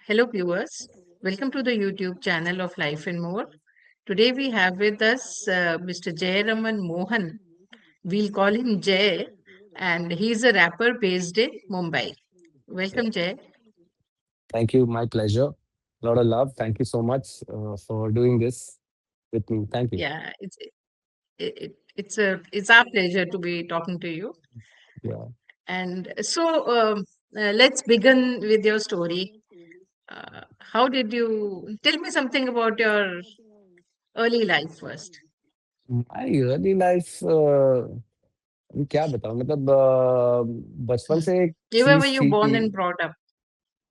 Hello, viewers. Welcome to the YouTube channel of Life and More. Today we have with us Mr. Jayaraman Mohan. We'll call him Jay, and he's a rapper based in Mumbai. Yeah, Welcome, Jay. thank you. My pleasure. A lot of love. Thank you so much for doing this with me. Thank you. Yeah, it's our pleasure to be talking to you. Yeah. And so let's begin with your story. How did you tell me something about your early life first? My early life क्या बताऊं मतलब बचपन Hmm. से एक Where were चीज you थी कि born and brought up?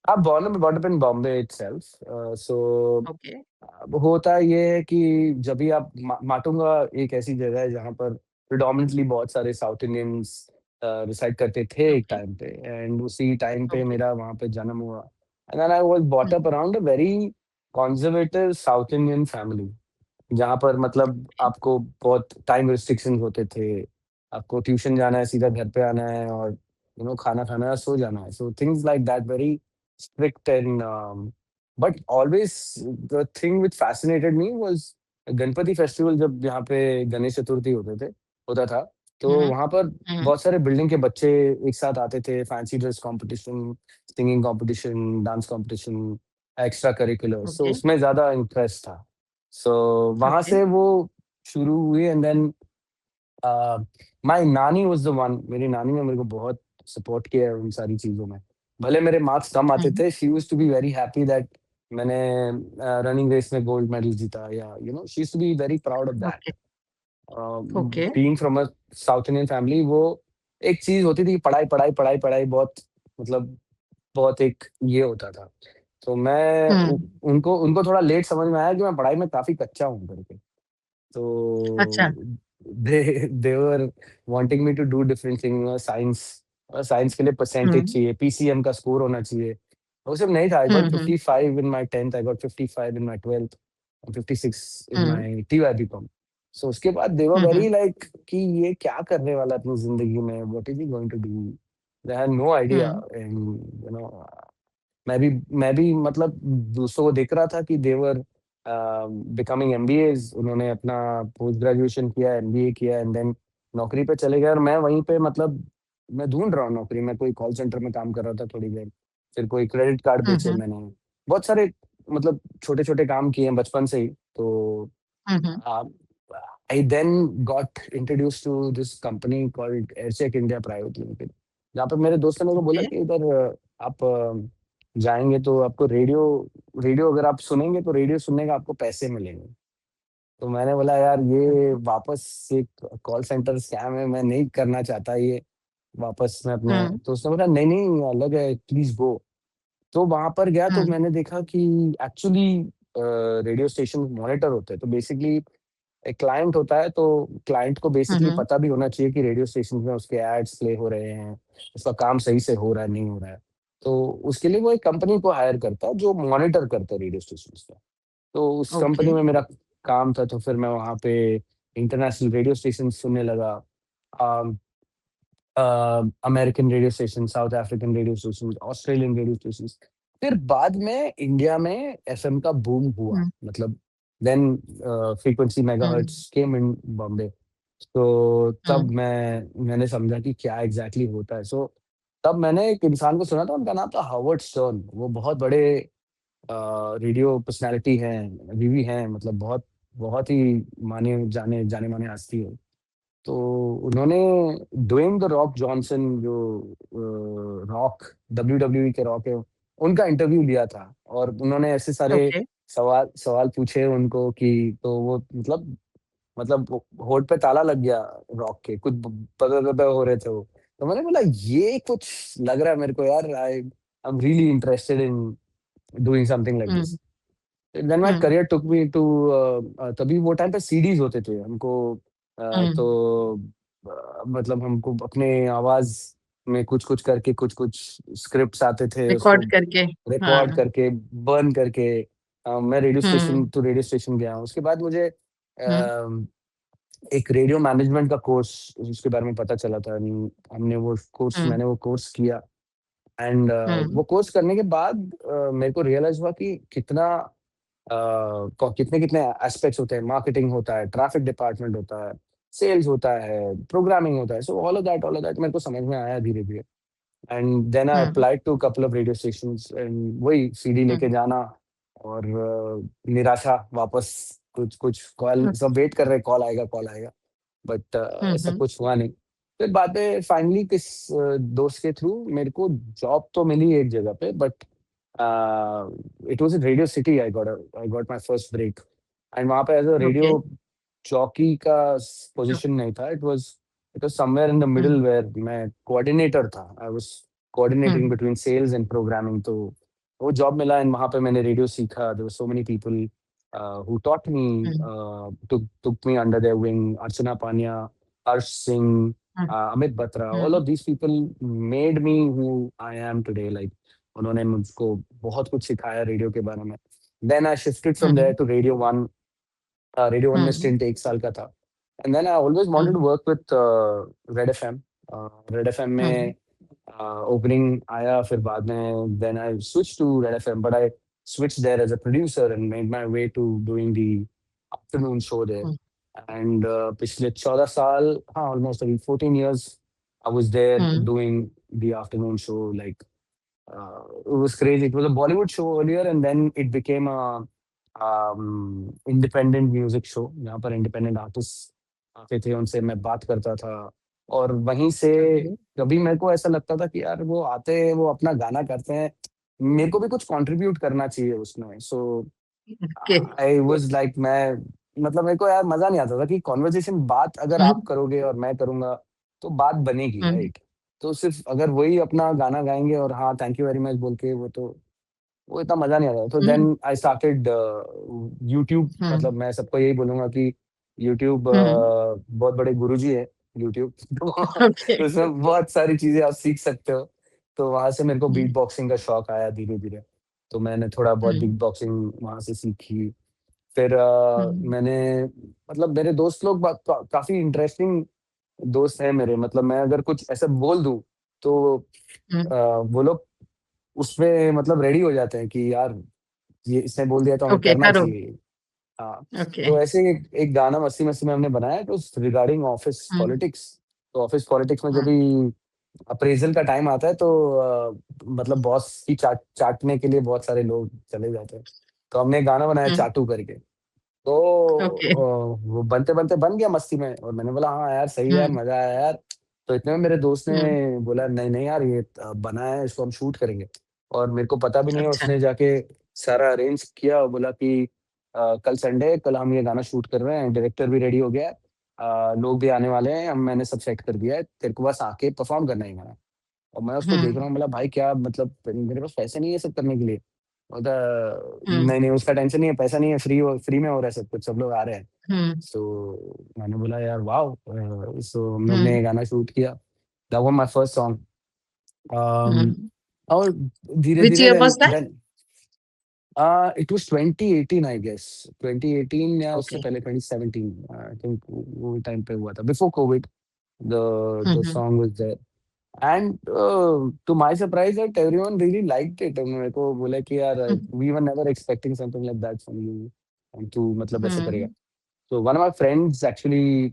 आप born and brought up in Bombay itself. So Okay. अब होता ये है कि जब भी आप माटुंगा एक ऐसी जगह है जहाँ पर प्रिडोमिनेटली बहुत सारे साउथ इंडियंस रिसाइड करते थे एक Okay. टाइम पे एंड उसी टाइम पे Okay. मेरा वहाँ पे जन्म हुआ and then I was bought up Mhm. Around a very conservative south Indian family जहाँ पर मतलब आपको बहुत टाइम रिस्ट्रिक्शंस होते थे। आपको ट्यूशन जाना है, सीधा घर पे आना है और खाना खाना है, सो जाना है। So things like that very strict and but always the thing which fascinated me was Ganpati festival जब यहाँ पे गणेश चतुर्थी होता था, तो Mhm. वहाँ पर Mhm. बहुत सारे बिल्डिंग के बच्चे एक साथ आते थे, fancy dress competition, singing competition, dance competition, extra curricular, so Okay. उसमें ज़्यादा इंटरेस्ट था। सो वहाँ Okay. से वो शुरू हुई एंड देन माय नानी वाज़ द वन। मेरी नानी ने मेरे को बहुत सपोर्ट किया है उन सारी चीज़ों में। भले मेरे मार्क्स कम आते Mhm. थे, she used to be very happy that मैंने रनिंग रेस में गोल्ड मेडल जीता या she used to be very proud of that. Okay. Uh, Okay. Being from a south Indian family वो एक चीज़ होती थी कि पढ़ाई, पढ़ाई, पढ़ाई, पढ़ाई बहुत मतलब बहुत एक ये होता था। तो मैं उ हुँ। उनको उनको थोड़ा लेट समझ में आया कि मैं पढ़ाई में काफ़ी कच्चा हूँ करके। अच्छा। तो they were wanting me to do different thing science science के लिए परसेंटेज हुँ। चाहिए, पीसीएम का स्कोर होना चाहिए। वो सब नहीं था। I hmm, got hmm. 55 in my 10th, I got 55 in my 12th and 56 in hmm. My TY BCom. So उसके बाद दे वर हुँ, हुँ। वेरी लाइक कि ये क्या करने वाला है अपनी ज़िंदगी में? What is he going to do? They had no idea hmm. And you know मैं भी मतलब दूसरों को देख रहा था कि दे वर बिकमिंग एमबीएज़। उन्होंने अपना पोस्ट ग्रेजुएशन किया, एमबीए किया एंड देन नौकरी पे चले गए और मैं वहीं पे मतलब मैं ढूँढ रहा हूँ नौकरी। मैं कोई कॉल सेंटर में काम कर रहा था थोड़ी देर, फिर कोई क्रेडिट कार्ड हुँ, बेचे हुँ। मैंने। बहुत सारे मतलब छोटे-छोटे काम किए हैं बचपन से ही। तो हुँ, हुँ। uh, I then got introduced to this company called Aircheck India Private Limited, जहाँ पे मेरे दोस्त ने मेरे को बोला ओके। कि इधर आप जाएँगे तो आपको रेडियो रेडियो अगर आप सुनेंगे तो रेडियो सुनने का आपको पैसे मिलेंगे। तो मैंने बोला यार ये ओके। वापस एक कॉल सेंटर स्कैम है, मैं नहीं करना चाहता ये वापस मैं अपना। हुँ। तो उसने बोला नहीं-नहीं अलग है प्लीज़ गो। तो वहाँ पर गया तो हुँ। मैंने देखा कि एक्चुअली रेडियो स्टेशन मॉनिटर होते हैं। तो बेसिकली एक क्लाइंट होता है, तो क्लाइंट को हुँ, बेसिकली हुँ। पता भी होना चाहिए कि रेडियो स्टेशन में उसके एड्स प्ले हो रहे हैं, उसका काम सही से हो रहा है, नहीं हो रहा है। तो उसके लिए वो एक कंपनी को हायर करता है जो मॉनिटर करता है रेडियो स्टेशंस का। तो उस ओके। कंपनी में मेरा काम था, तो फिर मैं वहाँ पे इंटरनेशनल रेडियो स्टेशन सुनने लगा। A American radio station, South African radio station, Australian radio stations. फिर बाद में इंडिया में एफएम का बूम हुआ। हुँ। मतलब देन फ्रीक्वेंसी हुँ। मेगाहर्ट्ज़ केम इन बॉम्बे। तो हुँ। तब मैंने समझा कि क्या एग्ज़ैक्टली होता है। सो तब मैंने एक इंसान को सुना था, उनका नाम था हॉवर्ड स्टर्न। वो बहुत बड़े रेडियो पर्सनैलिटी हैं, अभी भी हैं, मतलब बहुत बहुत ही माने जाने-माने हस्ती है। तो उन्होंने ड्वेन द रॉक जॉनसन जो रॉक डब्ल्यूडब्ल्यूई के रॉक है, उनका इंटरव्यू लिया था और उन्होंने ऐसे सारे ओके। सवाल सवाल पूछे उनको कि तो वो मतलब होंठ पे ताला लग गया रॉक के, कुछ ब हो रहे थे वो। तो मैंने बोला ये कुछ लग रहा है मेरे को यार, I am really interested in doing something like hmm. This. Then my hmm. Career took me to तभी वो टाइम पे सीडीज़ होते थे हमको। हुँ। तो मतलब हमको अपने आवाज़ में कुछ-कुछ करके कुछ-कुछ स्क्रिप्ट्स आते थे, उसको रिकॉर्ड करके। रिकॉर्ड हाँ। करके, बर्न करके मैं radio station hmm. To radio station गया हूँ। उसके बाद मुझे हुँ। एक रेडियो मैनेजमेंट का कोर्स उसके बारे में पता चला था। हमने वो कोर्स हुँ। मैंने वो कोर्स किया एंड हम्म वो कोर्स करने के बाद मेरे को रियलाइज हुआ कि कितना कितने कितने एस्पेक्ट्स होते हैं। मार्केटिंग होता है, ट्रैफिक डिपार्टमेंट होता है, सेल्स होता है, प्रोग्रामिंग होता है। सो ऑल ऑफ दैट मेरे को समझ में आया धीरे धीरे। And then I hmm applied to couple of radio stations, and वही सीडी लेके हम्म जाना। और निराशा वापस, कुछ कुछ कॉल, सब वेट कर रहे कॉल आएगा कॉल आएगा, बट ऐसा हम्म कुछ हुआ नहीं। फिर बाद में फाइनली किस दोस्त के थ्रू मेरे को जॉब तो मिली एक जगह पे, but it was in Radio City. I got my first break. And वहाँ पे as a okay radio jockey का पोजीशन नहीं था। It was somewhere in the middle, hmm where मैं कोऑर्डिनेटर था। I was coordinating hmm between sales and programming. तो वो job मिला, एंड वहाँ पे मैंने रेडियो सीखा। There were so many people who taught me, hmm took me under their wing. Archana Panya, Harsh Singh, Amit Batra, all hmm of these people made me who I am today. Like उन्होंने मुझको बहुत कुछ सिखाया radio के बारे में। Then I shifted from there hmm to Radio One. Radio One में hmm stint 1 साल का था। And then I always wanted to hmm work with Red FM. Red FM में हम्म ओपनिंग आया, फिर बाद में then I switch to Red FM, but I switched there as a producer and made my way to doing the afternoon show there. Hmm And पिछले 14 साल, हाँ, almost like 14 years I was there hmm doing the afternoon show. Like it was crazy. It was a Bollywood show earlier, and then it became a independent music show जहाँ पर independent artists आते थे, उनसे मैं बात करता था। और वहीं से ओके कभी मेरे को ऐसा लगता था कि यार वो आते हैं, वो अपना गाना करते हैं, मेरे को भी कुछ कंट्रीब्यूट करना चाहिए उसमें। So okay I was like, मैं मतलब मेरे को यार मजा नहीं आता था कि कॉन्वर्जेशन, बात अगर आप हम्म करोगे और मैं करूंगा तो बात बनेगी, हम्म राइट? तो सिर्फ अगर वही अपना गाना गाएंगे और हाँ थैंक यू वेरी मच बोल के, वो इतना मजा नहीं आता। तो हम्म देन आई स्टार्टेड यूट्यूब। हम्म मतलब मैं सबको यही बोलूंगा कि यूट्यूब हम्म बहुत बड़े गुरुजी है यूट्यूब। ओके तो उसमें बहुत सारी चीजें आप सीख सकते हो। तो वहां से मेरे को बीट हम्म बॉक्सिंग का शौक आया धीरे धीरे। तो मैंने थोड़ा बहुत बीट हम्म बॉक्सिंग वहां से सीखी। फिर हम्म मैंने, मतलब मेरे दोस्त लोग काफी इंटरेस्टिंग दोस्त हैं मेरे। मतलब मैं अगर कुछ ऐसा बोल दूं तो हम्म वो लोग उसमें मतलब रेडी हो जाते हैं कि यार ये इसने बोल दिया तो हमें ओके करना करो चाहिए। हाँ। ओके तो ऐसे एक गाना मस्ती मस्ती में हमने बनाया, तो रिगार्डिंग ऑफिस हम्म पॉलिटिक्स। तो ऑफिस पॉलिटिक्स में जब हम्म भी अप्रेजल का टाइम आता है तो मतलब बॉस की चाटने के लिए बहुत सारे लोग चले जाते हैं। तो हमने एक गाना बनाया हम्म चाटू करके। तो ओके वो बनते बनते बन गया मस्ती में, और मैंने बोला हाँ यार सही है यार, हम्म मजा आया यार। तो इतने में मेरे दोस्त हम्म ने बोला नहीं नहीं यार, ये बना है, इसको हम शूट करेंगे। और मेरे को पता भी नहीं है, अच्छा उसने जाके सारा अरेंज किया और बोला कि कल संडे है, कल हम ये गाना शूट कर रहे हैं, डायरेक्टर भी रेडी हो गया है, लोग भी आने वाले हैं, हम मैंने सब सेट कर दिया है, तेरे को बस आके परफॉर्म करना है ये गाना। और मैं उसको देख रहा हम्म हूँ, बोला भाई क्या मतलब, मेरे पास पैसे नहीं है सब करने के लिए। बोलता हम्म नहीं नहीं उसका टेंशन नहीं है, पैसा नहीं है, फ्री में हो रहा है सब कुछ, सब लोग आ रहे हैं। हम्म सो मैंने बोला यार वाह। सो हम लोग ने हम्म ये गाना शूट किया। That was my first song. Hmm और धीरे विच धीरे year then was that then it was 2018 I guess. 2018 या उससे ओके पहले 2017 आई थिंक, वो टाइम पे हुआ था, before Covid. The the hmm song was there. And to my surprise that everyone really liked it. मेरे को बोला कि यार hmm we were never expecting something like that from you, and तू मतलब ऐसे करेगा। हम्म तो one of my friends actually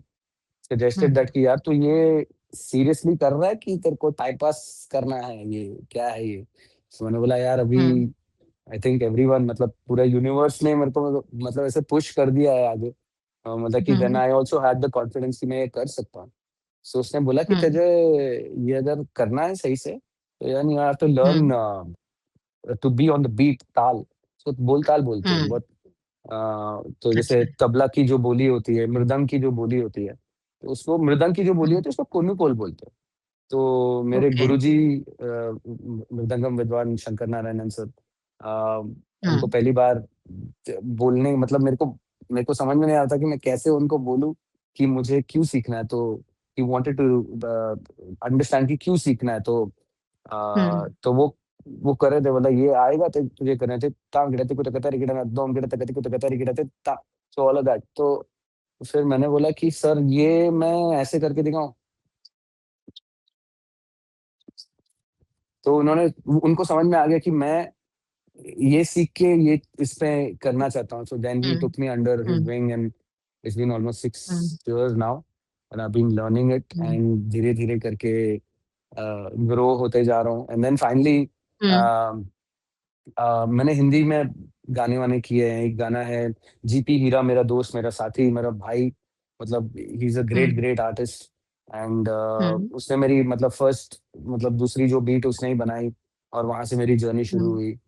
suggested hmm that कि यार तू ये सीरियसली कर रहा है कि तेरे को टाइम पास करना है, ये क्या है ये। तो मैंने बोला यार अभी हम्म आई थिंक एवरीवन, मतलब पूरा यूनिवर्स ने मेरे को मतलब ऐसे पुश कर दिया है आगे। मतलब कि then hmm I also had the confidence कि मैं ये कर सकता हूँ। सो उसने बोला कि हम्म तुझे ये अगर करना है सही से, तो यार you have to learn hmm to be on the beat, ताल। उसको बोल ताल बोलते हैं हम्म बहुत। तो जैसे अच्छा तबला की जो बोली होती है, मृदंग की जो बोली होती है, तो उसको मृदंग की जो बोली हम्म होती है उसको कोनुकोल बोलते हैं। तो मेरे ओके गुरुजी मृदंगम विद्वान शंकर नारायणन सर, उनको हम्म पहली बार बोलने, मतलब मेरे को समझ में नहीं आता कि मैं कैसे उनको बोलूं कि मुझे क्यों सीखना है। तो ही वांटेड टू अंडरस्टैंड कि क्यों सीखना है। हम्म तो वो कर रहे थे, बोला ये आएगा तो तुझे करने थे तांग गिड़ते कुछ कतारी गिड़ना दोम गिड़ते कति कुछ कतारी गिड़ते ता। सो ऑल ऑफ दैट। तो फिर मैंने बोला कि सर ये मैं ऐसे करके दिखाऊं। तो उनको समझ में आ गया कि मैं ये सीख के ये इस पे करना चाहता हूँ। So then he mm, took me under his mm, wing and it's been almost 6 mm, years now and I been learning it mm, and धीरे-धीरे करके ग्रो होते जा रहा हूँ एंड देन फाइनली mm, मैंने हिंदी में गाने-वाने किए हैं। एक गाना है जीपी हीरा मेरा दोस्त, मेरा साथी, मेरा भाई, मतलब he is a great, mm, great artist and mm, उसने मेरी मतलब फर्स्ट मतलब दूसरी जो बीट उसने ही बनाई और वहाँ से मेरी जर्नी शुरू mm, हुई।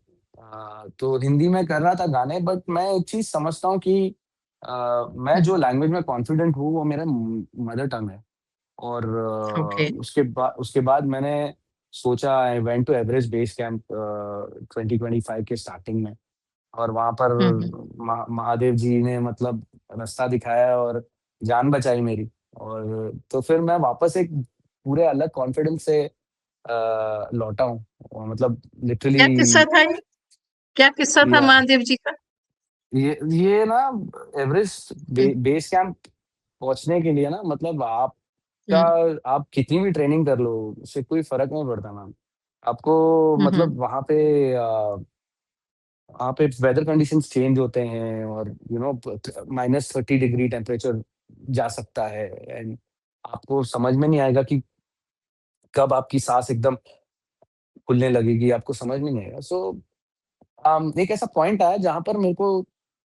तो हिंदी में कर रहा था गाने बट मैं एक चीज़ समझता हूँ कि मैं जो mm. लैंग्वेज में कॉन्फिडेंट हूँ वो मेरा मदर टंग है। और Okay. उसके बाद मैंने सोचा I went to Everest base camp 2025 के स्टार्टिंग में और वहाँ पर Mhm. महादेव जी ने मतलब रास्ता दिखाया और जान बचाई मेरी। और तो फिर मैं वापस एक पूरे अलग कॉन्फिडेंस से लौटा हूँ और मतलब क्या किस्सा लिटरली था ये? क्या किस्सा था या महादेव जी का? ये ना एवरेस्ट हम्म, बेस कैंप पहुँचने के लिए ना मतलब हम्म, आप कितनी भी ट्रेनिंग कर लो, उससे कोई फ़र्क नहीं पड़ता मैम। आपको हम्म, मतलब वहाँ पे वेदर कंडीशंस चेंज होते हैं और -30 डिग्री टेम्परेचर जा सकता है एंड आपको समझ में नहीं आएगा कि कब आपकी साँस एकदम फूलने लगेगी, आपको समझ में नहीं आएगा। एक ऐसा पॉइंट आया जहाँ पर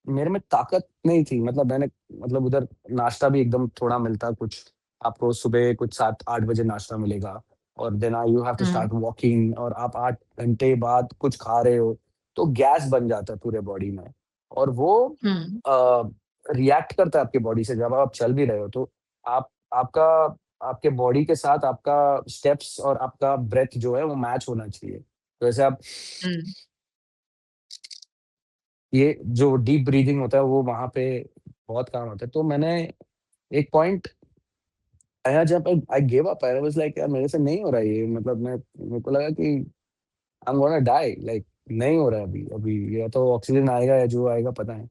मेरे में ताकत नहीं थी। मतलब मैंने मतलब उधर नाश्ता भी एकदम थोड़ा मिलता कुछ, आपको सुबह कुछ 7-8 बजे नाश्ता मिलेगा और then you have to hmm, start walking और आप 8 घंटे बाद कुछ खा रहे हो, तो गैस बन जाता है पूरे बॉडी में और वो हम्म, अ, रिएक्ट करता है आपकी बॉडी से जब आप चल भी रहे हो, तो आप आपका आपके बॉडी के साथ आपका स्टेप्स और आपका ब्रेथ जो है वो मैच होना चाहिए। तो जैसे आप हम्म, ये जो डीप ब्रीथिंग होता है वो वहाँ पे बहुत काम आता है। तो मैंने एक पॉइंट आया जहाँ पे I give up I was like यार मेरे से नहीं हो रहा है ये मतलब मेरे को लगा कि I am gonna die like नहीं हो रहा है अभी या तो ऑक्सीजन आएगा या जो आएगा पता नहीं।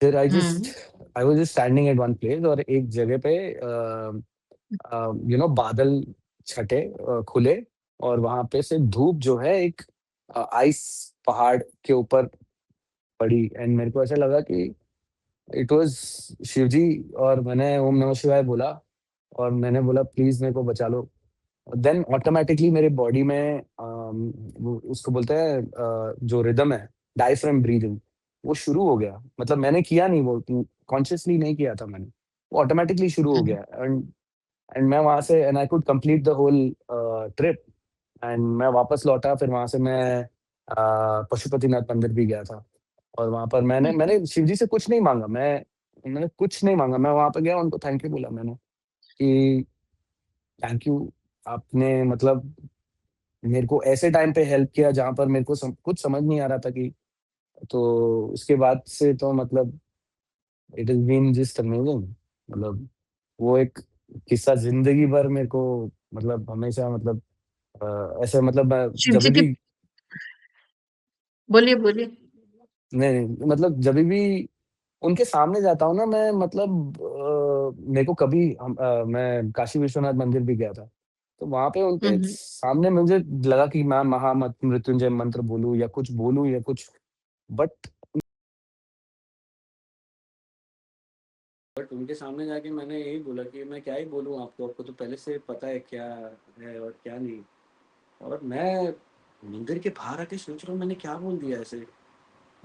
फिर hmm, I was just standing at one place और एक जगह पे बादल छटे खुले और वहाँ पे से धूप जो है एक आइस पहाड़ के ऊपर पड़ी एंड मेरे को ऐसा लगा कि इट वाज़ शिव जी और मैंने ओम नमः शिवाय बोला और मैंने बोला प्लीज़ मेरे को बचा लो। देन ऑटोमैटिकली मेरे बॉडी में वो उसको बोलते हैं जो रिदम है डायफ्राम ब्रीथिंग वो शुरू हो गया। मतलब मैंने किया नहीं वो कॉन्शियसली नहीं किया था मैंने। वो ऑटोमैटिकली शुरू हो हम्म, गया एंड मैं वहाँ से and I could complete the whole trip and मैं वापस लौटा फिर वहाँ से मैं पशुपतिनाथ मंदिर भी गया था। और वहाँ पर मैंने हम्म, मैंने शिव जी से कुछ नहीं माँगा, मैंने कुछ नहीं माँगा, मैं वहाँ पे गया उनको थैंक यू बोला मैंने कि थैंक यू आपने मतलब मेरे को ऐसे टाइम पे हेल्प किया जहाँ पर मेरे को कुछ समझ नहीं आ रहा था कि तो उसके बाद से तो मतलब it has been just amazing मतलब वो एक किस्सा ज़िंदगी भर मेरे को मतलब हमेशा मतलब ऐसे मतलब शिव जी जभी की भी बोलिए बोलिए। नहीं, नहीं मतलब जभी भी उनके सामने जाता हूँ ना मैं मतलब मेरे को मैं काशी विश्वनाथ मंदिर भी गया था। तो वहाँ पे उनके हम्म, सामने मुझे लगा कि मैं मृत्युंजय मंत्र बोलूँ या कुछ बट उनके सामने जाके मैंने यही बोला कि मैं क्या ही बोलूँ आपको तो पहले से पता है क्या है और क्या नहीं। और मैं मंदिर के बाहर आके सोच रहा हूँ मैंने क्या बोल दिया ऐसे?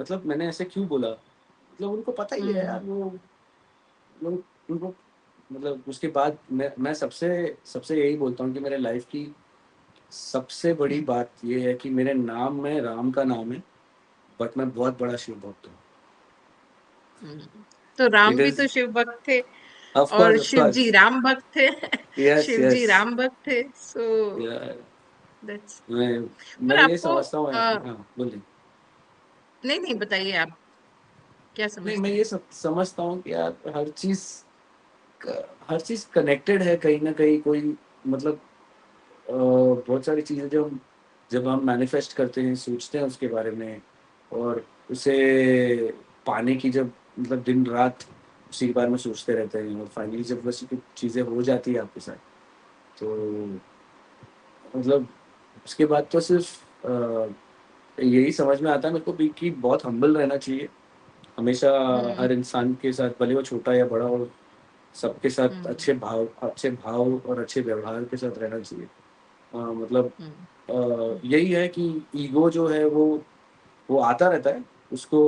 मतलब मैंने ऐसे क्यों बोला? मतलब उनको पता ही है हम्म, यार वो लोग उनको मतलब उसके बाद मैं सबसे सबसे यही बोलता हूँ कि मेरे लाइफ की सबसे बड़ी हम्म, बात ये है कि मेरे नाम में राम का नाम है, बट मैं बहुत बड़ा शिव भक्त हूँ। तो राम इट भी इज़ तो शिव भक्त थे और ऑफ शिव जी कोर्स। राम भक्त थे। Yes, Shiv ji yes. राम भक्त थे, सो या दैट्स। मैं पर ये आपको समझता हूँ हाँ, बोलिए। नहीं नहीं, बताइए आप क्या नहीं, मैं समझते ये हैं? समझता हूँ कि यार हर चीज़ कनेक्टेड है कहीं न कहीं कोई मतलब बहुत सारी चीज़ें जब हम मैनिफेस्ट करते हैं, सोचते हैं उसके बारे में और उसे पाने की जब मतलब दिन-रात उसी के बारे में सोचते रहते हैं और फाइनली जब वैसी कुछ चीज़ें हो जाती है आपके साथ, तो मतलब उसके बाद तो सिर्फ यही समझ में आता है मेरे को भी कि बहुत हम्बल रहना चाहिए हमेशा, हम्म हर इंसान के साथ, भले वो छोटा या बड़ा हो, सबके साथ हम्म अच्छे भाव और अच्छे व्यवहार के साथ रहना चाहिए। मतलब हम्म यही है कि ईगो जो है वो आता रहता है, उसको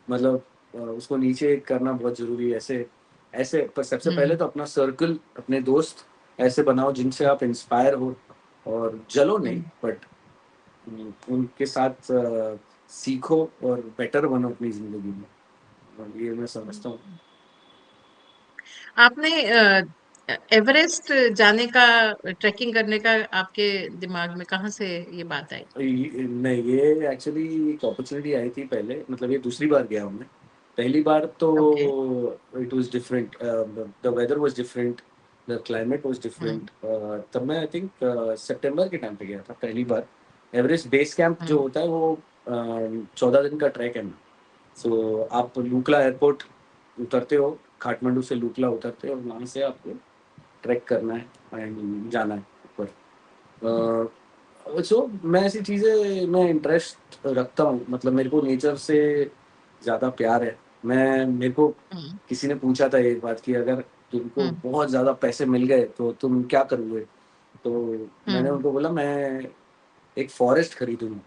मतलब उसको नीचे करना बहुत ज़रूरी है। ऐसे ऐसे पर सबसे पहले हम्म तो अपना सर्कल, अपने दोस्त ऐसे बनाओ जिनसे आप इंस्पायर हो, और जलो नहीं, हम्म। बट उनके साथ सीखो और बेटर बनो अपनी ज़िंदगी में। और ये मैं समझता हूँ। आपने एवरेस्ट जाने का, ट्रैकिंग करने का आपके दिमाग में कहाँ से ये बात आई? नहीं, ये एक्चुअली एक अपॉर्चुनिटी आई थी पहले, मतलब ये दूसरी बार गया हूँ मैं। पहली बार तो okay. It was different, the weather was different, the climate was hmm different. तब मैं आई थिंक सितंबर के टाइम पे गया था पहली बार। एवरेस्ट बेस कैंप जो हम्म होता है वो 14 दिन का ट्रैक है। सो आप लूकला एयरपोर्ट उतरते हो, काठमांडू से लूकला उतरते हो और वहाँ से आपको ट्रैक करना है एंड जाना है ऊपर। सो मैं ऐसी चीज़ें में इंटरेस्ट रखता हूँ, मतलब मेरे को नेचर से ज़्यादा प्यार है। मेरे को हम्म किसी ने पूछा था एक बात कि अगर तुमको हम्म बहुत ज़्यादा पैसे मिल गए तो तुम क्या करोगे? तो मैंने हम्म। उनको बोला मैं एक फॉरेस्ट खरीदूँगा।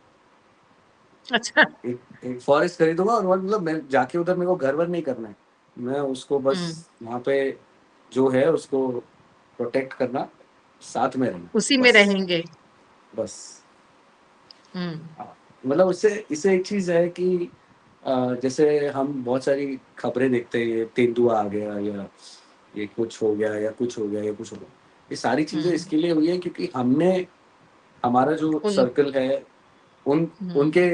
अच्छा। एक एक फॉरेस्ट खरीदूँगा और मतलब मैं जाके उधर मेरे को घर-वर नहीं करना है। मैं उसको बस हम्म। वहाँ पे जो है उसको प्रोटेक्ट करना, साथ में रहना, उसी में बस, रहेंगे। बस। हम्म हाँ, मतलब उससे इससे एक चीज़ है कि जैसे हम बहुत सारी खबरें देखते हैं, ये तेंदुआ आ गया या ये कुछ हो गया या कुछ हो गया या कुछ हो गया। ये सारी चीज़ें हम्म। इसके लिए हुई है क्योंकि हमने हमारा जो उन सर्कल है, उन हम्म उनके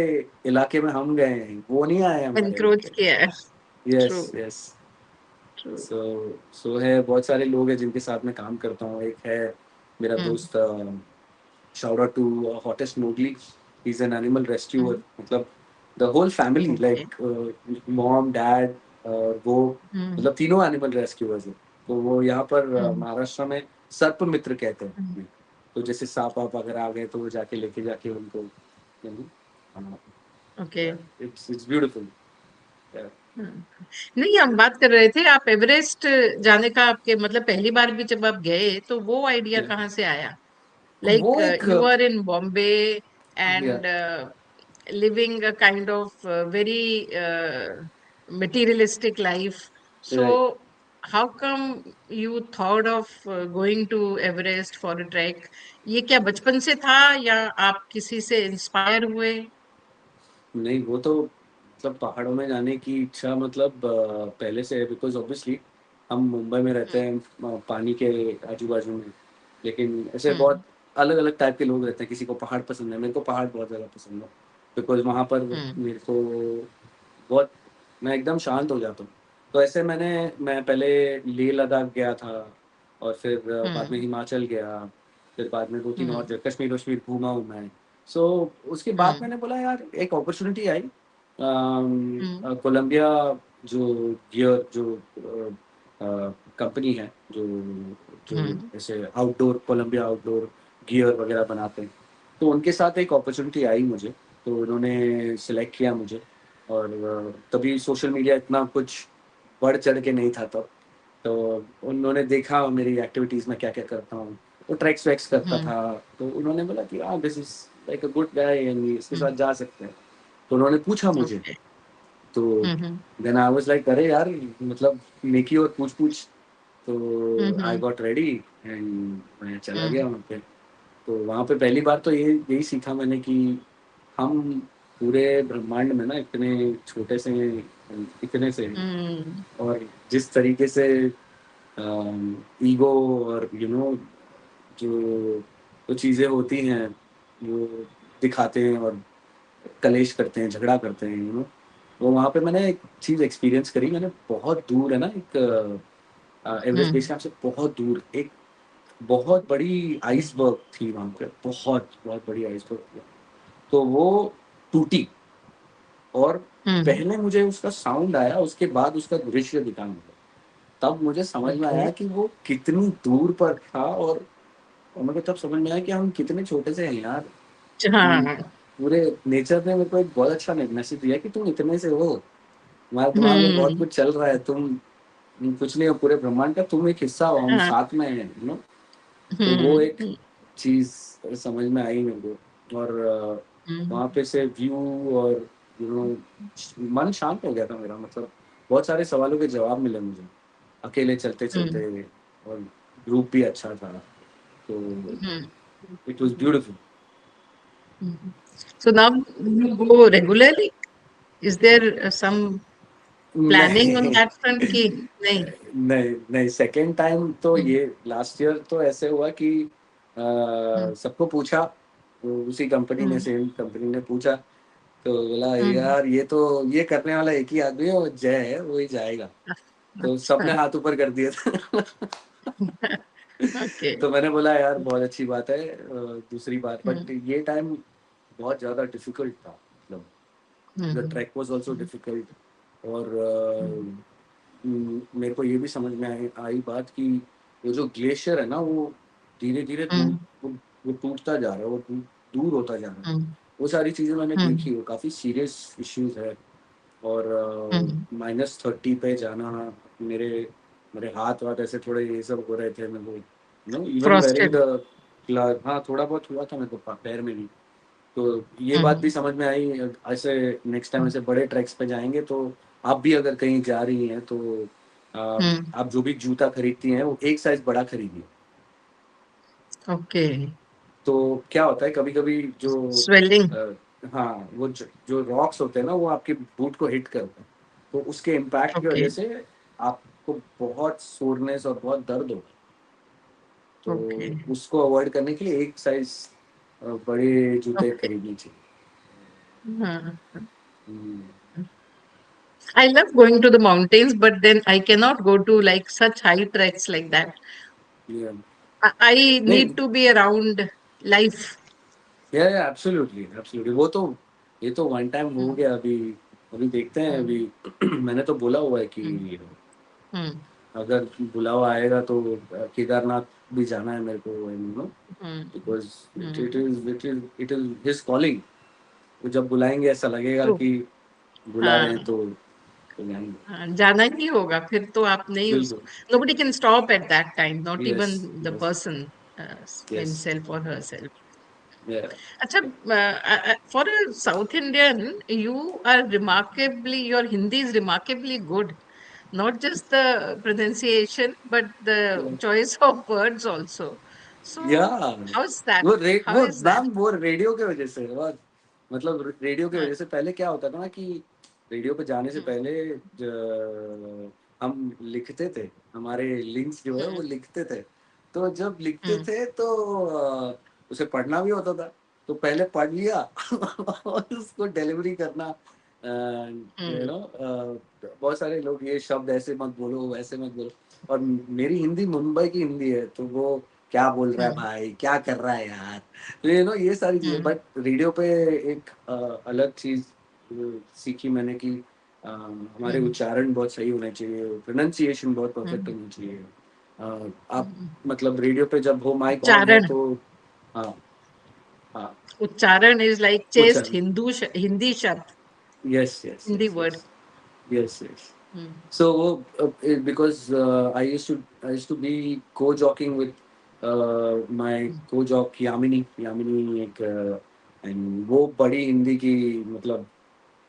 इलाके में हम गए हैं, वो नहीं आए हमारे एनक्रोच इलाके में। किया है। True yes, yes. ट्रू। सो सो है, बहुत सारे लोग हैं जिनके साथ मैं काम करता हूँ। एक है मेरा हम्म दोस्त, shout out to Hottest Mowgli. He's an animal rescuer. हम्म। मतलब the whole family okay. like mom, dad और वो हम्म मतलब तीनों एनिमल रेस्क्यूअर्स हैं। तो वो यहाँ पर हम्म महाराष्ट्र में सर्प मित्र कहते हैं हम्म। उन्हें। तो जैसे सांप वाप अगर आ गए तो वो जाके लेके जाके उनको, you know, हाँ, ओके। it's beautiful. Yeah. हम्म। नहीं, हम बात कर रहे थे, आप एवरेस्ट जाने का आपके मतलब पहली बार भी जब आप गए तो वो आइडिया Yeah. कहाँ से आया? वो Like एक you are in Bombay yeah, and living a kind of very materialistic life. right. So, how come you thought of going to Everest for a trek? ये क्या बचपन से था या आप किसी से इंस्पायर हुए? नहीं, वो तो मतलब पहाड़ों में जाने की इच्छा मतलब पहले से है, बिकॉज़ ऑब्वियसली हम मुंबई में रहते हम्म हैं, पानी के आजू-बाजू में। लेकिन ऐसे हम्म बहुत अलग-अलग टाइप के लोग रहते हैं, किसी को पहाड़ पसंद है, मेरे को पहाड़ बहुत ज़्यादा पसंद है। बिकॉज़ वहाँ पर हम्म मेरे को बहुत, मैं एकदम शांत हो जाता हूँ। तो ऐसे मैं पहले लेह लद्दाख गया था और फिर बाद में हम्म हिमाचल गया, फिर बाद में 2-3 और हम्म जगह कश्मीर-वश्मीर घूमा हूँ मैं। सो उसके बाद हम्म मैंने बोला यार एक अपॉर्च्युनिटी आई, हम्म कोलंबिया जो गियर जो कंपनी है जो जो हम्म ऐसे आउटडोर, कोलंबिया आउटडोर गियर वगैरह बनाते हैं। तो उनके साथ एक अपॉर्च्युनिटी आई मुझे, तो उन्होंने सेलेक्ट किया मुझे और तभी सोशल मीडिया इतना कुछ बढ़-चढ़ के नहीं था तब। तो उन्होंने देखा मेरी एक्टिविटीज़ में क्या-क्या करता हूँ, तो ट्रैक्स-वैक्स करता हम्म था, तो उन्होंने बोला कि this is like a good guy and इसके हम्म। साथ जा सकते हैं। तो उन्होंने पूछा मुझे, ओके। तो हम्म देन आई वाज़ लाइक अरे यार मतलब नेकी और पूछ-पूछ, तो आई हम्म गॉट रेडी एंड मैं चला हम्म गया वहाँ पे। तो वहाँ पे पहली बार तो यही सीखा मैंने कि हम पूरे ब्रह्मांड में ना इतने छोटे से हैं, इतने से हैं हम्म और जिस तरीके से ईगो और जो जो चीज़ें होती हैं, वो दिखाते हैं और कलेश करते हैं, झगड़ा करते हैं, तो वहाँ पे मैंने एक चीज़ एक्सपीरियंस करी। मैंने बहुत दूर है ना एक एवरेस्ट बेस हम्म कैंप से बहुत दूर एक बहुत बड़ी आइसबर्ग थी वहाँ पे, बहुत बड़ी आइसबर्ग थी। तो वो टूटी और हम्म। पहले मुझे उसका साउंड आया, उसके बाद उसका दृश्य दिखा मुझे। तब मुझे समझ में ओके। आया कि वो कितनी दूर पर था और मेरे को तब समझ में आया कि हम कितने छोटे से हैं यार। कि हाँ पूरे नेचर ने मेरे को एक बहुत अच्छा मैसेज दिया कि तुम इतने से हो, तुम्हारे दिमाग में बहुत हम्म कुछ चल रहा है, तुम कुछ नहीं हो पूरे ब्रह्मांड का, तुम एक हिस्सा हो, हम हाँ साथ में हैं, यू नो। तो वो एक हम्म चीज़ समझ में आई मेरे को। और हम्म वहाँ पे से व्यू और यू नो मन शांत हो गया था मेरा, मतलब बहुत सारे सवालों के जवाब मिले मुझे अकेले चलते चलते, और ग्रुप भी अच्छा था, तो hmm it was beautiful. So now you go regularly? Is there some planning on नहीं that front की? नहीं. नहीं नहीं, सेकेंड टाइम तो हम्म ये लास्ट ईयर तो ऐसे हुआ कि हम्म सबको पूछा, तो उसी कंपनी ने, हम्म सेम कंपनी ने पूछा, तो बोला हम्म यार ये तो ये करने वाला एक ही आदमी है, वो जय है, वो ही जाएगा। तो अच्छा. सबने हाथ ऊपर कर दिया था। Okay. तो मैंने बोला यार बहुत अच्छी बात है। दूसरी बात, बट हम्म ये टाइम बहुत ज़्यादा डिफिकल्ट था, मतलब the hmm track was also difficult. और हम्म मेरे को ये भी समझ में आई बात कि वो जो ग्लेशियर है ना, वो धीरे धीरे दूर, हम्म वो टूटता जा रहा है, वो दूर होता जा रहा है। हम्म वो सारी चीज़ें मैंने हम्म देखी, वो काफ़ी सीरियस इश्यूज है। और हम्म -30 पे जाना, मेरे मेरे हाथ वाथ ऐसे थोड़े ये सब हो रहे थे मेरे को, no even wearing Frosted. The glove, हाँ थोड़ा बहुत हुआ था मेरे को पैर में भी। तो ये बात भी हम्म समझ में आई। ऐसे नेक्स्ट टाइम हम्म ऐसे बड़े ट्रैक्स पे जाएंगे तो आप भी अगर कहीं जा रही हैं तो हम्म आप जो भी जूता खरीदती हैं वो एक साइज बड़ा खरीदिए। Okay. तो क्या होता है कभी कभी जो Swelling. अ, हाँ वो जो रॉक्स होते हैं ना, वो आपके बूट को हिट करते हैं, तो उसके इम्पैक्ट की वजह Okay. से आपको बहुत सोरनेस और बहुत दर्द होगा। तो Okay. उसको अवॉइड करने के लिए एक साइज बड़े जूते Okay. खरीदनी चाहिए। हाँ. हम्म, I love going to the mountains, but then I cannot go to like such high treks like that. yeah. I नहीं, need to be around life. या एब्सोल्युटली एब्सोल्युटली, वो तो ये तो वन टाइम हो हम्म गया। अभी अभी देखते हैं अभी। हम्म मैंने तो बोला हुआ है हम्म कि हम्म अगर बुलावा आएगा तो केदारनाथ भी जाना है मेरे को, you know, hmm because hmm it is his calling. तो जब बुलाएंगे ऐसा लगेगा True. कि बुला रहे हैं हाँ तो जाएंगे। हाँ, जाना ही होगा फिर तो आप नहीं बिल्कुल। उसको. Nobody can stop at that time, not yes, even the yes, person yes, himself or herself. या, अच्छा, for a South Indian, you are remarkably, your Hindi is remarkably good. Not just the pronunciation, but the choice of words also. या So, how's that? How वो is that? Ma'am वो radio के वजह से, और मतलब रेडियो की Uh, वजह से पहले क्या होता था ना कि रेडियो पे जाने से mm, पहले हम लिखते थे, हमारे लिंक्स जो है वो mm, लिखते थे। तो जब लिखते mm, थे तो उसे पढ़ना भी होता था, तो पहले पढ़ लिया और उसको डिलीवरी करना, यू mm, नो। बहुत सारे लोग ये शब्द ऐसे मत बोलो, वैसे मत बोलो, और मेरी हिंदी मुंबई की हिंदी है, तो वो क्या बोल रहा है mm, भाई, क्या कर रहा है यार, तो यू नो ये सारी चीजें। mm, बट रेडियो पे एक अलग चीज सीखी मैंने कि हमारे mm, उच्चारण बहुत सही होने चाहिए, प्रोनाउंसिएशन बहुत परफेक्ट mm, होनी चाहिए। आप mm. मतलब रेडियो पे जब वो माइक ऑन है उच्चारण. तो हाँ, हाँ, Uchcharan is like chaste उच्चारण, Hindi शब्द, yes yes Hindi yes word. Yes, yes yes. Mm, So because I used to be co-jockeying with my mm, co-jock Yamini एक and वो बड़ी हिंदी की, मतलब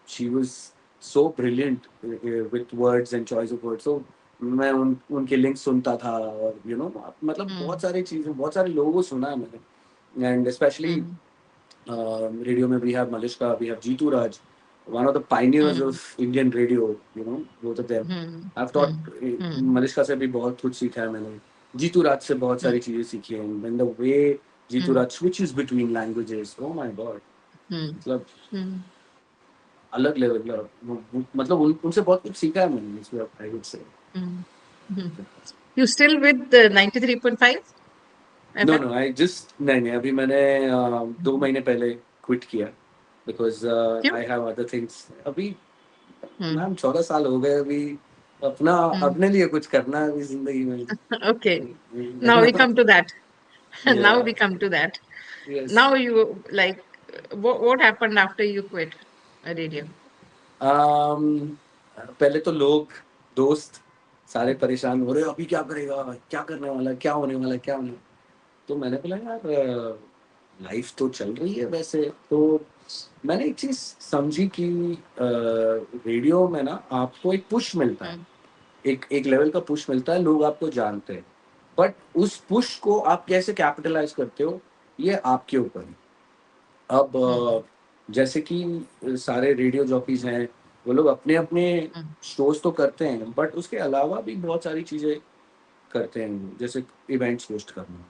she was so brilliant with words and choice of words, so मैं उनके link सुनता था, और यू नो मतलब बहुत mm, सारी चीज़ें, बहुत सारे लोगों को सुना है मैंने, एंड स्पेशली mm, radio में we have Malishka, we have Jeetu Raj, one of the pioneers mm, of Indian radio, you know, both of them. mm, I've taught mm, mm, Malishka से भी बहुत कुछ सीखा है मैंने, जीतू राज से बहुत mm, सारी चीज़ें सीखी हैं, and the way Jeetu mm, Raj switches between languages, oh my god, mm, मतलब mm, अलग लेवल का, मतलब उनसे बहुत कुछ सीखा है मैंने, इसमें I would say. mm, mm. You still with the 93.5 no FM? No, I just नहीं नहीं, अभी मैंने 2 महीने पहले क्विट किया, बिकॉज क्यों? आई हैव अदर थिंग्स अभी। Mm, मैम 14 साल हो गए अभी, अपना mm. अपने लिए कुछ करना है अभी जिंदगी में। Okay, now we come to that. Now we come to that. Yes, Now you like. what happened after you quit radio? पहले तो लोग, दोस्त सारे परेशान हो रहे, अभी क्या करेगा, क्या करने वाला है, क्या होने वाला है, क्या होने। तो मैंने बोला यार लाइफ तो चल रही है वैसे। तो मैंने एक चीज़ समझी कि रेडियो में ना आपको एक पुश मिलता है, हम्म, एक एक लेवल का पुश मिलता है, लोग आपको जानते हैं। बट उस पुश को आप कैसे कैपिटलाइज़ करते हो, ये आपके ऊपर है। अब हम्म, जैसे कि सारे रेडियो जॉकीज़ हैं, वो लोग अपने-अपने हम्म, शोज़ तो करते हैं, बट उसके अलावा भी बहुत सारी चीज़ें करते हैं, जैसे इवेंट्स होस्ट करना,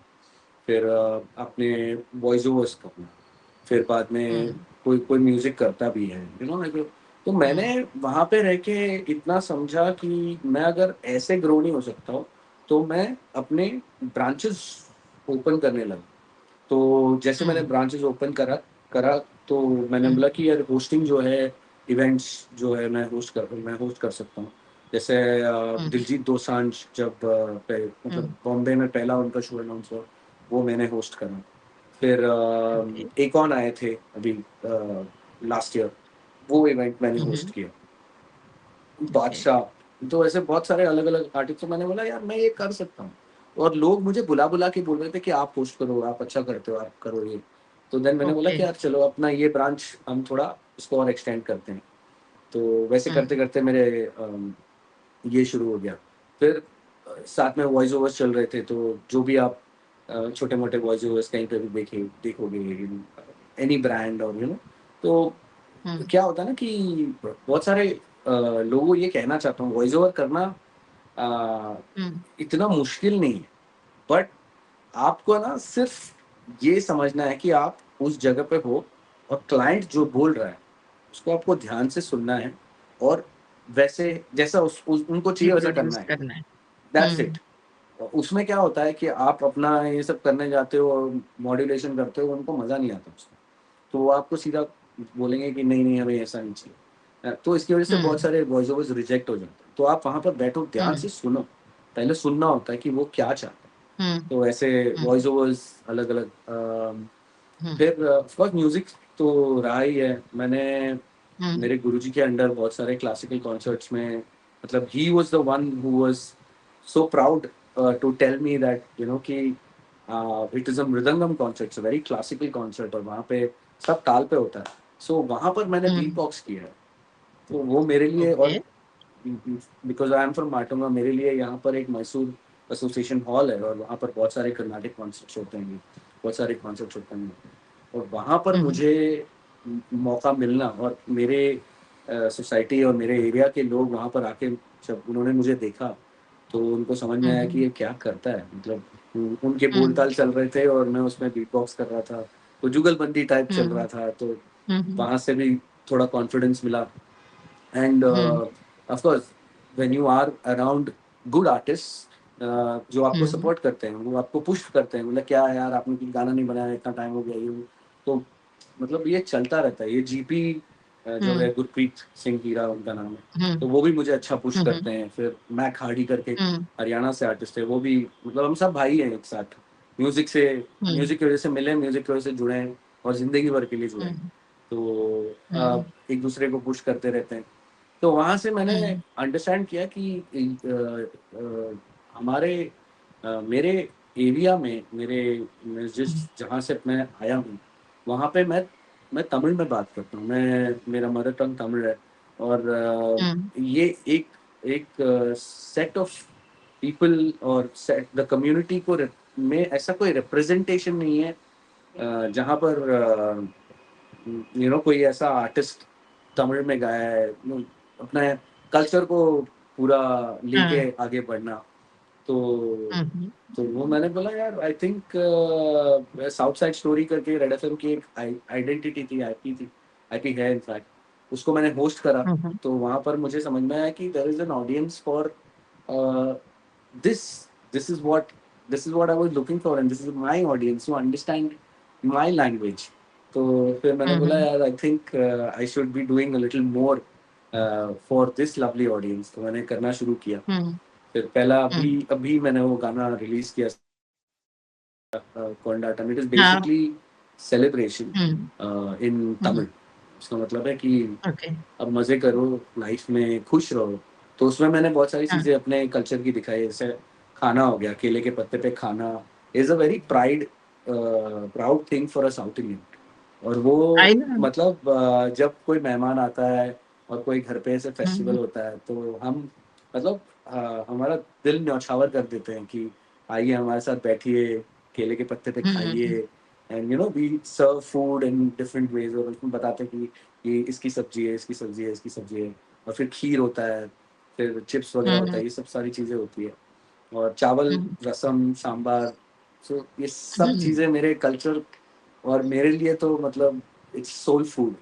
फिर अपने वॉइस ओवर्स करना, फिर बाद में हम्म, कोई कोई म्यूज़िक करता भी है, यू नो लाइक। तो मैंने हम्म, वहाँ पे रह के इतना समझा कि मैं अगर ऐसे ग्रो नहीं हो सकता हूँ, तो मैं अपने ब्रांचेज़ ओपन करने लगा। तो जैसे मैंने हम्म, ब्रांचेज़ ओपन करा करा तो मैंने हम्म, बोला कि यार होस्टिंग जो है, इवेंट्स जो है मैं होस्ट कर सकता हूँ। जैसे हम्म, दिलजीत दोसांझ जब मतलब हम्म, बॉम्बे में पहला उनका शो अनाउंस हुआ, वो मैंने होस्ट करा। फिर ओके, एकॉन आए थे अभी लास्ट ईयर, वो इवेंट मैंने हम्म, होस्ट किया। ओके, बादशाह, तो ऐसे बहुत सारे अलग-अलग आर्टिस्ट, तो मैंने बोला यार मैं ये कर सकता हूँ। और लोग मुझे बुला-बुला के बोल रहे थे कि आप होस्ट करो, आप अच्छा करते हो, आप करो ये। तो देन मैंने बोला ओके, कि यार चलो अपना ये ब्रांच हम थोड़ा इसको और एक्सटेंड करते हैं। तो वैसे हम्म, करते-करते मेरे ये शुरू हो गया। फिर साथ में वॉइस ओवर्स चल रहे थे, तो जो भी आप छोटे-मोटे वॉइस ओवर्स कहीं पे भी देखोगे, एनी ब्रांड और तो हम्म, क्या होता है ना कि बहुत सारे लोगों को ये कहना चाहता हूँ, वॉइस ओवर करना अ, हम्म, इतना मुश्किल नहीं है, बट आपको ना सिर्फ़ ये समझना है कि आप उस जगह पे हो और क्लाइंट जो बोल रहा है, उसको आपको ध्यान से सुनना है और वैसे जैसा उस उनको चाहिए वैसा रिप्रोड्यूस करना है। करना है। That's it. हम्म, उसमें क्या होता है कि आप अपना ये सब करने जाते हो और मॉड्यूलेशन करते हो, उनको मज़ा नहीं आता उसमें। तो वो आपको सीधा बोलेंगे कि नहीं-नहीं हमें ऐसा नहीं चाहिए। तो इसकी वज़ह से बहुत हम्म, सारे वॉइस ओवर्स रिजेक्ट हो जाते हैं। तो आप वहाँ पर बैठो, ध्यान हम्म, से सुनो। पहले सुनना होता है कि वो क्या चाहते हैं। हम्म, तो ऐसे हम्म, वॉइस ओवर्स अलग-अलग हम्म, फिर ऑफ कोर्स म्यूज़िक तो रहा ही है। मैंने हम्म, मेरे गुरुजी के अंडर बहुत सारे क्लासिकल कॉन्सर्ट्स में, मतलब he was the one who was so proud to tell me that कि it is a mridangam concert, it's a very classical concert और वहाँ पे सब ताल पे होता है। सो वहाँ पर मैंने बीट हम्म, बॉक्स किया है। तो वो मेरे लिए ओके, और because I am from Matunga, मेरे लिए यहाँ पर एक मैसूर एसोसिएशन हॉल है और वहाँ पर बहुत सारे कर्नाटिक कॉन्सर्ट्स होते हैं, बहुत सारे कॉन्सर्ट्स होते हैं। और वहाँ पर हम्म, मुझे मौका मिलना और मेरे सोसाइटी और मेरे एरिया के लोग वहाँ पर आके जब उन्होंने मुझे देखा, तो उनको समझ में आया कि हम्म, ये क्या करता है। मतलब उनके हम्म, बोल-ताल चल रहे थे और मैं उसमें बीट बॉक्स कर रहा था, तो जुगलबंदी टाइप चल रहा हम्म, था, तो हम्म, वहाँ से भी थोड़ा कॉन्फिडेंस मिला। And hmm, of course when you are around good artists जो आपको हम्म, सपोर्ट करते हैं, वो आपको पुश करते हैं, बोले क्या यार आपने कुछ गाना नहीं बनाया, इतना टाइम हो गया ये वो। तो मतलब ये चलता रहता है। ये जीपी जो हम्म, है गुरप्रीत सिंह हीरा उनका नाम है, हम्म, तो वो भी मुझे अच्छा पुश हम्म, करते हैं। फिर मैक हार्डी करके हम्म, हरियाणा से आर्टिस्ट है, वो भी मतलब हम सब भाई हैं एक साथ। म्यूज़िक से हम्म, म्यूज़िक की वज़ह से मिले, म्यूज़िक की वज़ह से जुड़े हैं और ज़िंदगी भर के लिए जुड़े हैं। हम्म, तो हम्म, एक दूसरे को पुश करते रहते हैं। तो वहाँ से मैंने हम्म, अंडरस्टैंड किया कि हमारे मेरे एरिया में मैं जिस जहाँ से मैं आया हूँ, वहाँ पे मैं तमिल में बात करता हूँ। मेरा मदर टंग तमिल है और हम्म, ये एक एक सेट ऑफ पीपल और सेट द कम्युनिटी को में ऐसा कोई रिप्रेजेंटेशन नहीं है जहाँ पर कोई ऐसा आर्टिस्ट तमिल में गाया है, अपने कल्चर को पूरा हाँ, लेके आगे बढ़ना। तो हम्म, तो वो मैंने बोला यार I think south side story करके रेड एफएम की एक आइडेंटिटी थी, आईपी थी, आईपी है इनफैक्ट। उसको मैंने होस्ट करा, हम्म, तो वहाँ पर मुझे समझ में आया कि there is an audience for this this is what this is what I was looking for and this is my audience who understand my language. तो फिर मैंने बोला हम्म, यार I think I should be doing a little more for this lovely audience. तो मैंने करना शुरू किया। हम्म, फिर पहला अभी हम्म, अभी मैंने वो गाना रिलीज़ किया कोंडाटम। इट इज़ हाँ, बेसिकली सेलिब्रेशन हुँ, इन हुँ, तमिल। उसका मतलब है कि ओके, अब मज़े करो, लाइफ़ में खुश रहो। तो उसमें मैंने बहुत सारी हाँ, चीज़ें अपने कल्चर की दिखाई, जैसे खाना हो गया, केले के पत्ते पे खाना is a very proud thing for a south Indian. और वो आई नो। मतलब जब कोई मेहमान आता है और कोई घर पे ऐसे हुँ, फेस्टिवल हुँ, होता है, तो हम मतलब हमारा दिल न्यौछावर कर देते हैं कि आइए हमारे साथ बैठिए, केले के पत्ते पे हुँ, हुँ, हुँ, खाइए and we serve food in different ways और उसमें बताते हैं कि ये इसकी सब्ज़ी है, इसकी सब्ज़ी है, इसकी सब्ज़ी है और फिर खीर होता है, फिर चिप्स वग़ैरह होता हुँ, है, ये सब सारी चीज़ें होती है। और चावल, हुँ, रसम, सांभर, सो ये सब हुँ, चीज़ें मेरे कल्चर और मेरे लिए तो मतलब इट्स सोल फूड।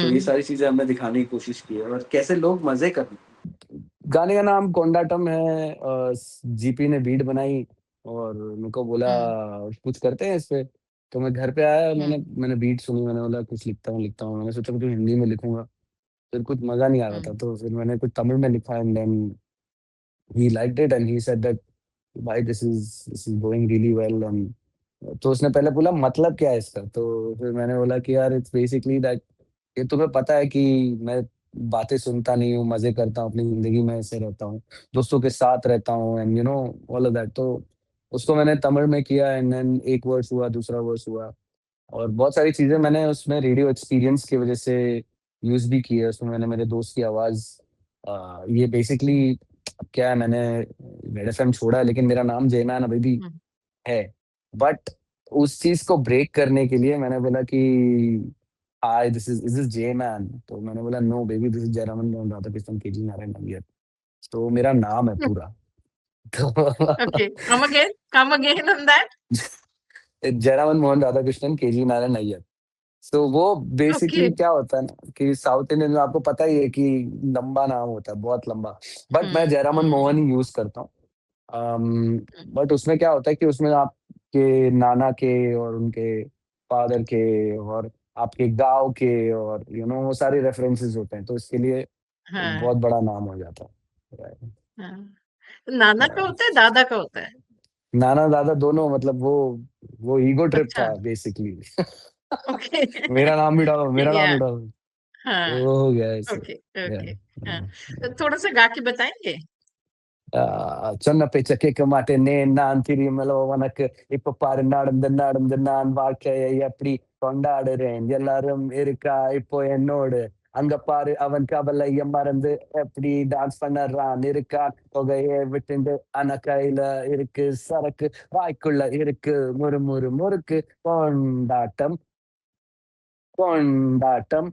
तो ये हुँ, सारी चीज़ें हमने दिखाने की कोशिश की है और कैसे लोग मज़े कर रहे हैं। गाने का नाम कोंडाटम है। जीपी ने बीट बनाई और मेरे को बोला हुँ, कुछ करते हैं इस पे। तो मैं घर पे आया, मैंने हुँ, मैंने बीट सुनी, मैंने बोला कुछ लिखता हूँ। मैंने सोचा कुछ हिंदी में लिखूँगा, फिर कुछ मज़ा नहीं आ रहा था, हुँ, तो फिर मैंने कुछ तमिल में लिखा and then he liked it and he said that भाई this is going really well and तो उसने पहले बोला मतलब क्या है इसका? तो फिर मैंने बोला कि यार इट्स बेसिकली दैट ये तुम्हें पता है कि मैं बातें सुनता नहीं हूँ, मज़े करता हूँ, अपनी ज़िंदगी में ऐसे रहता हूँ, दोस्तों के साथ रहता हूँ एंड ऑल ऑफ दैट। तो उसको मैंने तमिल में किया एंड देन एक वर्स हुआ, दूसरा वर्स हुआ और बहुत सारी चीज़ें हुँ, मैंने उसमें रेडियो एक्सपीरियंस की वज़ह से यूज़ भी की है। उसमें मैंने मेरे दोस्त की आवाज़ ये बेसिकली अब क्या है मैंने रेड एफ़एम छोड़ा है लेकिन मेरा नाम जयमान अभी भी हुँ, है। बट उस चीज़ को ब्रेक करने के लिए मैंने बोला कि हाय दिस इज़ जयमान तो मैंने बोला no baby this is Jayaraman Mohan Radhakrishnan K G Narayan Iyer. तो मेरा नाम है हुँ, पूरा। तो okay, come again on that? Jayaraman Mohan Radhakrishnan K G Narayan Iyer. तो वो ओके, बेसिकली क्या होता है ना कि साउथ इंडियन में आपको पता ही है कि लंबा नाम होता है, बहुत लंबा। बट मैं हुँ, जयरामन मोहन हुँ, ही यूज़ करता हूँ। हुँ, बट उसमें क्या होता है कि उसमें आपके नाना के और उनके फादर के और आपके गाँव के और वो सारे रेफरेंसेस होते हैं, तो इसके लिए एक हाँ, बहुत बड़ा नाम हो जाता है। राइट। हाँ। तो नाना का होता है, दादा का होता है? नाना-दादा दोनों मतलब वो ईगो ट्रिप अच्छा, था बेसिकली। ओके। मेरा नाम भी डालो, मेरा नाम या भी डालो। हाँ, वो हो गया ऐसे। ओके, या ओके, हाँ। तो थोड़ा-सा गा के बताएँगे? சொன்ன பேச்ச கேட்க மாட்டேனே நான் திரியுமல உனக்கு இப்ப பாரு நடந்து நடந்து நான் வாழ்க்கையை எப்படி கொண்டாடுறேன் எல்லாரும் இருக்கா இப்போ என்னோடு அங்க பாரு அவன் கவலைய மறந்து எப்படி டான்ஸ் பண்ணறான் இருக்கா தொகையை விட்டுண்டு ஆனா கையில இருக்கு சரக்கு வாய்க்குள்ள இருக்கு முறு முறு முறுக்கு கொண்டாட்டம் கொண்டாட்டம்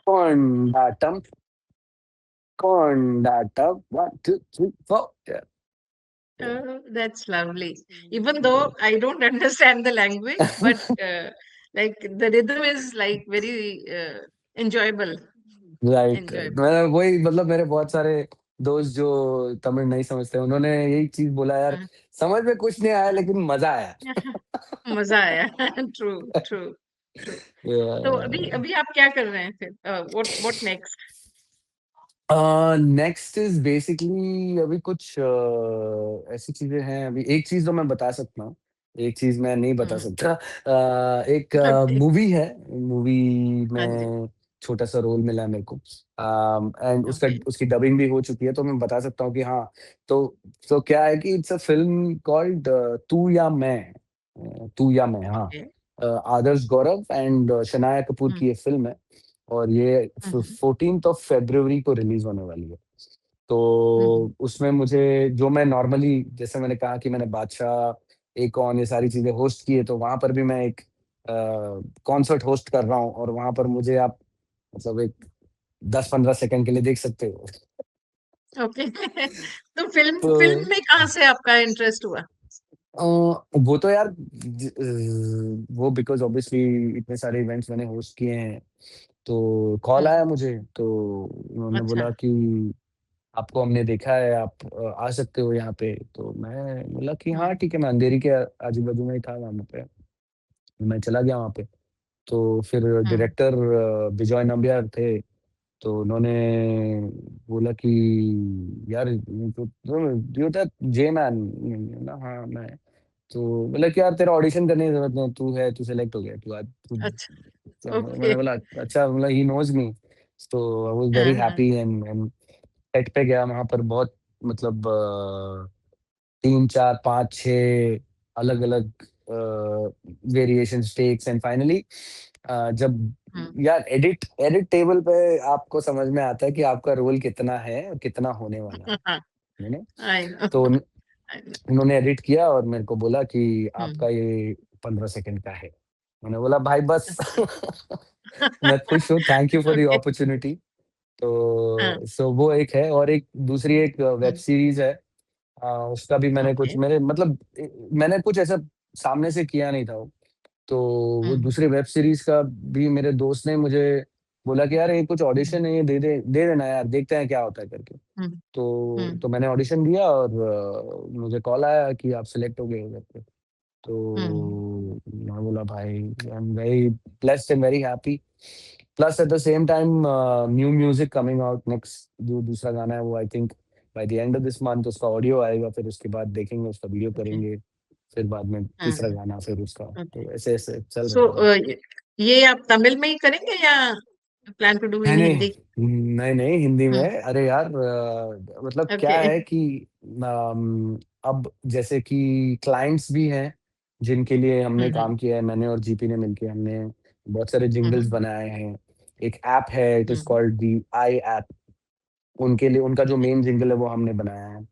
கொண்டாட்டம் கொண்டாட்டம் 1 2 3 4. Oh, that's lovely. Even though I don't understand the language, but like the rhythm is like very enjoyable. Right, right. Enjoyable. मैं वही मतलब मेरे बहुत सारे दोस्त जो तमिल नहीं समझते, उन्होंने यही चीज़ बोला यार, हाँ, समझ में कुछ नहीं आया हाँ। लेकिन मज़ा आया। मजा आया। True, true, true. तो अभी या अभी आप क्या कर रहे हैं फिर? What next? Next is basically अभी कुछ ऐसी चीज़ें हैं अभी एक चीज़ तो मैं बता सकता हूँ, एक चीज़ मैं नहीं बता हम्म, सकता। एक ओके। मूवी है, मूवी हाँ जी। में छोटा-सा रोल मिला है मेरे को। एंड उसका ओके। उसकी डबिंग भी हो चुकी है, तो मैं बता सकता हूँ कि हाँ, तो क्या है कि इट्स अ फ़िल्म कॉल्ड तू या मैं। तू या मैं, हाँ। Okay. Adarsh Gaurav and Shanaya Kapoor hmm, की ये फ़िल्म है। और ये फ हम्म, 14th ऑफ फ़रवरी को रिलीज़ होने वाली है। हम्म, तो उसमें मुझे जो मैं नॉर्मली जैसे मैंने कहा कि मैंने बादशाह, एकॉन ये सारी चीज़ें होस्ट की है, तो वहाँ पर भी मैं एक कॉन्सर्ट होस्ट कर रहा हूँ और वहाँ पर मुझे आप मतलब एक 10-15 सेकंड के लिए देख सकते हो। ओके। तो फिल्म तो फिल्म में कहाँ से आपका इंटरेस्ट हुआ? वो तो यार वो बिकॉज़ ऑब्वियसली इतने सारे इवेंट्स मैंने होस्ट किए हैं, तो कॉल हम्म, आया मुझे, तो उन्होंने अच्छा। बोला कि आपको हमने देखा है, आप आ सकते हो यहाँ पे। तो मैं बोला कि हाँ, हम्म, ठीक है, मैं अंधेरी के आजू-बाजू में ही था वहाँ पे। मैं चला गया वहाँ पे। तो फिर हम्म, डायरेक्टर बिजॉय नम्बियार थे, तो उन्होंने बोला कि यार ये तो ये होता है जे मैन। ना हाँ, मैं तो बोला कि यार तेरा ऑडिशन करने की ज़रूरत नहीं है, तू सेलेक्ट हो गया, तू आज तू। अच्छा, तो ओके। मैंने बोला अच्छा, मतलब he knows me. So I was very हाँ, हाँ। हैप्पी एंड सेट पे गया वहाँ पर बहुत मतलब 3, 4, 5, 6 अलग-अलग वेरिएशंस, टेक्स एंड फाइनली जब हुँ। यार एडिट एडिट टेबल पे आपको समझ में आता है कि आपका रोल कितना है और कितना होने वाला है, हाँ, यू नो? आई नो, तो आई नो। उन्होंने एडिट किया और मेरे को बोला कि हुँ। आपका ये 15 सेकंड का है। मैंने बोला भाई बस अच्छा। मैं खुश हूँ, thank you for the okay. Opportunity. हाँ। तो सो वो एक है और एक दूसरी एक वेब हुँ, सीरीज़ है। उसका भी मैंने ओके। कुछ मेरे मतलब मैंने कुछ ऐसा सामने से किया नहीं था वो। तो वो हुँ, दूसरे वेब सीरीज़ का भी मेरे दोस्त ने मुझे बोला कि यार ये कुछ हुँ, ऑडिशन है, ये दे देना यार, देखते हैं क्या होता है करके। हुँ, तो हुँ, मैंने ऑडिशन दिया और मुझे कॉल आया कि आप सेलेक्ट हो गए हो करके। हुँ, तो मैं बोला भाई I am very blessed and very happy. Plus at the same time new music coming out next, जो दूसरा गाना है वो I think by the end of this month उसका ऑडियो आएगा, फिर उसके बाद देखेंगे, उसका वीडियो ओके। करेंगे, फिर बाद में हाँ, तीसरा गाना फिर उसका। ओके। तो ऐसे-ऐसे चल रहा सो है अभी। ये आप तमिल में ही करेंगे या प्लान टू डू नहीं, इन हिंदी? नहीं, हिंदी हुँ, में। अरे यार मतलब क्या ओके। है कि अब जैसे कि क्लाइंट्स भी हैं, जिनके लिए हुँ, हमने हुँ, काम किया है, मैंने और जीपी ने मिलके हमने बहुत सारे हुँ, जिंगल्स हुँ, बनाए हैं। एक ऐप है, it is hmm, called the I app. उनके लिए उनका जो मेन जिंगल है वो हमने बनाया है।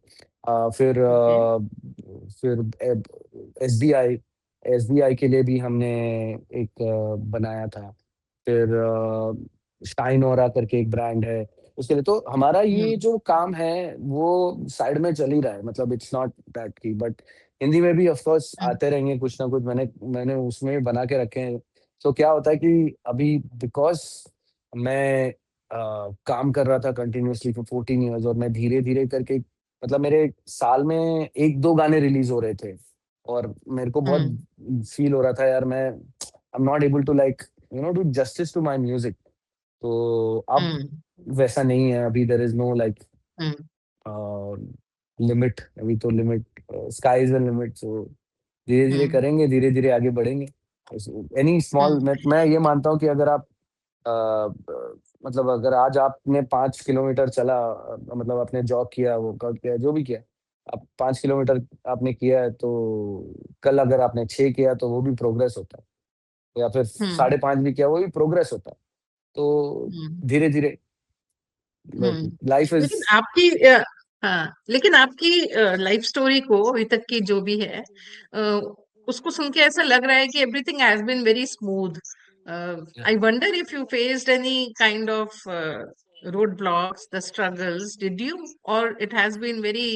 ओके। फिर एसबीआई एसबीआई के लिए भी हमने एक बनाया था। फिर शाइन ऑरा करके एक ब्रांड है, उसके लिए। तो हमारा हुँ, ये जो काम है वो साइड में चल ही रहा है, मतलब इट्स नॉट दैट की बट हिंदी में भी ऑफ कोर्स हुँ, आते रहेंगे कुछ ना कुछ, मैंने मैंने उसमें भी बना के रखे हैं। तो क्या होता है कि अभी बिकॉज़ मैं काम कर रहा था कंटिन्यूअसली फॉर 14 इयर्स और मैं धीरे-धीरे करके मतलब मेरे साल में 1-2 गाने रिलीज़ हो रहे थे और मेरे को बहुत हुँ, फ़ील हो रहा था यार मैं I am not able to like do justice to my music. तो अब हुँ, वैसा नहीं है, अभी there is no like hmm, uh, limit, अभी तो limit sky is the limit. So धीरे-धीरे हुँ, करेंगे, धीरे-धीरे आगे बढ़ेंगे। एनी हुँ, स्मॉल मैं ये मानता हूँ कि अगर आप मतलब अगर आज आपने 5 किलोमीटर चला मतलब आपने जॉग किया, वर्कआउट किया, जो भी किया, आप 5 किलोमीटर आपने किया है, तो कल अगर आपने 6 किया तो वो भी प्रोग्रेस होता है, या फिर हुँ, साढ़े 5 भी किया, वो भी प्रोग्रेस होता है। तो हुँ। धीरे-धीरे हुँ। लाइफ इज़ लेकिन आपकी हाँ, लेकिन आपकी लाइफ स्टोरी को अभी तक की जो भी है उसको सुन के ऐसा लग रहा है कि everything has been very smooth. I wonder if you faced any kind of road blocks, the struggles, did you or it has been very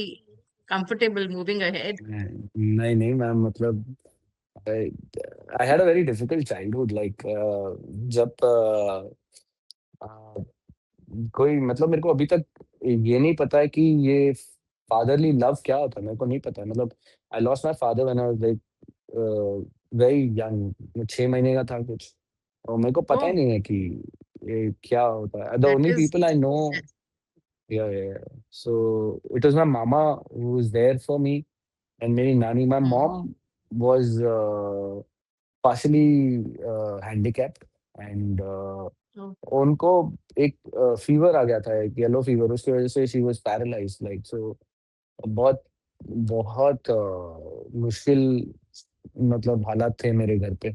comfortable moving ahead? नहीं मैम, मतलब I I had a very difficult childhood like जब अ कोई मतलब मेरे को अभी तक ये नहीं पता है कि ये फादरली लव क्या होता है, मेरे को नहीं पता है। मतलब आई lost my father when I was like very young, मैं 6 महीने का था कुछ, और मेरे को पता ही ओह! नहीं है कि ये क्या होता है। The that only is people I know या so it was my mama who was there for me and मेरी नानी। My hmm, mom was partially handicapped and ओह! उनको एक फीवर आ गया था, एक येलो फीवर, उसकी वज़ह से she was paralysed like so बहुत बहुत मुश्किल मतलब हालात थे मेरे घर पे।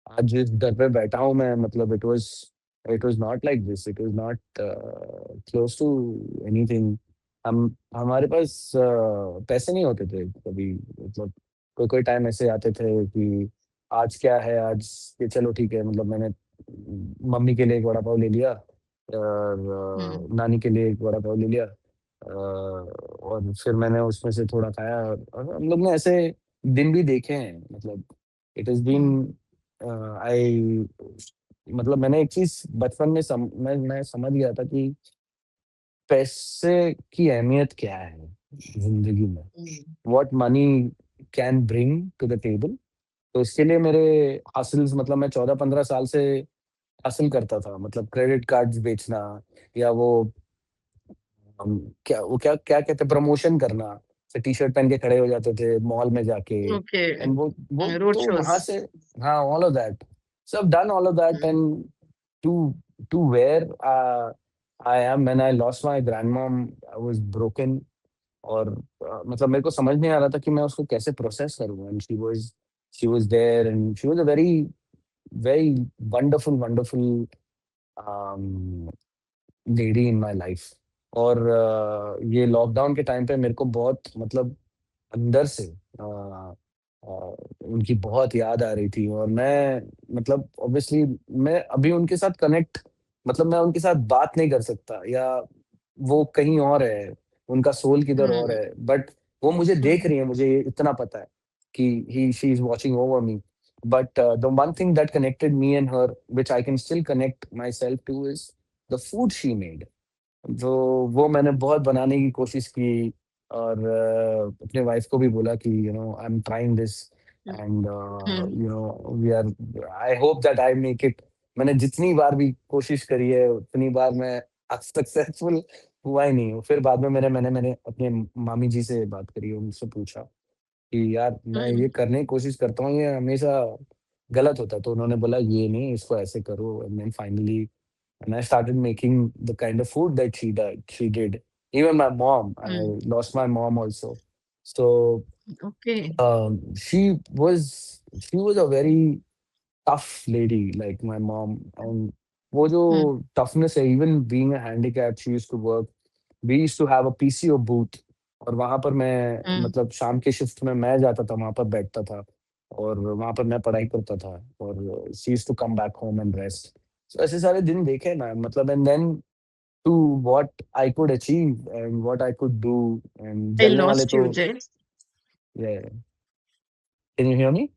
आज जिस घर पे बैठा हूँ मैं, मतलब it was not like this, it was not close to anything. हम हमारे पास पैसे नहीं होते थे कभी, मतलब कोई-कोई टाइम ऐसे आते थे कि आज क्या है, आज ये चलो ठीक है, मतलब मैंने मम्मी के लिए एक वड़ा पाव ले लिया और हुँ, नानी के लिए एक वड़ा पाव ले लिया। और फिर मैंने उसमें से थोड़ा खाया और हम लोग ने ऐसे दिन भी देखे हैं, मतलब इट हैज़ बीन हुँ, आई मतलब मैंने एक चीज़ बचपन में मैं समझ गया था कि पैसे की अहमियत क्या है ज़िंदगी में, hmm, what money can bring to the table. तो इसके लिए मेरे हसल्स, मतलब मैं 14-15 साल से हसल करता था, मतलब क्रेडिट कार्ड्स बेचना या वो क्या क्या कहते हैं प्रमोशन करना। से टी-शर्ट पहन के खड़े हो जाते थे मॉल में जाके Okay. एंड वो Road तो वहाँ shows. से हाँ, all of that. So I have done all of that Mm, and to to where I am when I lost my grandmom I was broken और मतलब मेरे को समझ नहीं आ रहा था कि मैं उसको कैसे प्रोसेस करूँ and she was there and she was a very very wonderful um, lady in my life और ये लॉकडाउन के टाइम पे मेरे को बहुत मतलब अंदर से अ, उनकी बहुत याद आ रही थी और मैं मतलब ऑब्वियसली मैं अभी उनके साथ कनेक्ट मतलब मैं उनके साथ बात नहीं कर सकता या वो कहीं और है, उनका सोल किधर और mm, है, बट वो मुझे देख mm, रही है, मुझे ये इतना पता है कि he she is watching over me. But the one thing that connected me and her, which I can still connect myself to, is the food she made. तो वो मैंने बहुत बनाने की कोशिश की और अपने वाइफ को भी बोला कि I am trying this and mm, we are I hope that I make it. मैंने जितनी बार भी कोशिश करी है उतनी बार मैं सक्सेसफुल हुआ ही नहीं हूँ। फिर बाद में मैंने अपने मामी जी से बात करी, उनसे पूछा कि यार मैं mm, ये करने की कोशिश करता हूँ, ये हमेशा गलत होता है। तो उन्होंने बोला ये नहीं, इसको ऐसे करो and then finally and I started making the kind of food that she did. Even my mom, I mm. lost my mom also. So Okay. she was a very tough lady, like my mom. And वो जो Mm, toughness है, even being a handicap, she used to work. We used to have a PCO booth और वहाँ पर मैं mm, मतलब शाम के शिफ्ट में मैं जाता था, वहाँ पर बैठता था और वहाँ पर मैं पढ़ाई करता था और she used to come back home and rest. So ऐसे सारे दिन देखे ना मतलब and then to what I could achieve and what I could do and I जलने वाले lost तो you, Jay. ये can you hear me?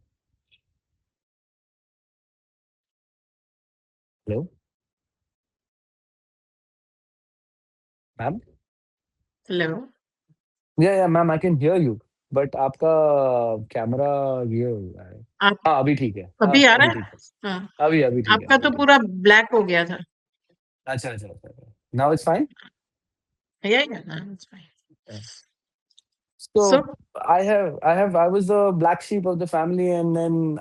Hello ma'am? Hello. या ma'am I can hear you but आपका कैमरा ये हो रहा है। आप हाँ, अभी ठीक है। हाँ, अभी आ रहा अभी है? ठीक है। हाँ, अभी ठीक है, आपका अभी तो ठीक है। पूरा ब्लैक हो गया था। अच्छा। Now it's fine? Yeah, yeah, no, it's fine. So So, I was the black sheep of the family, and then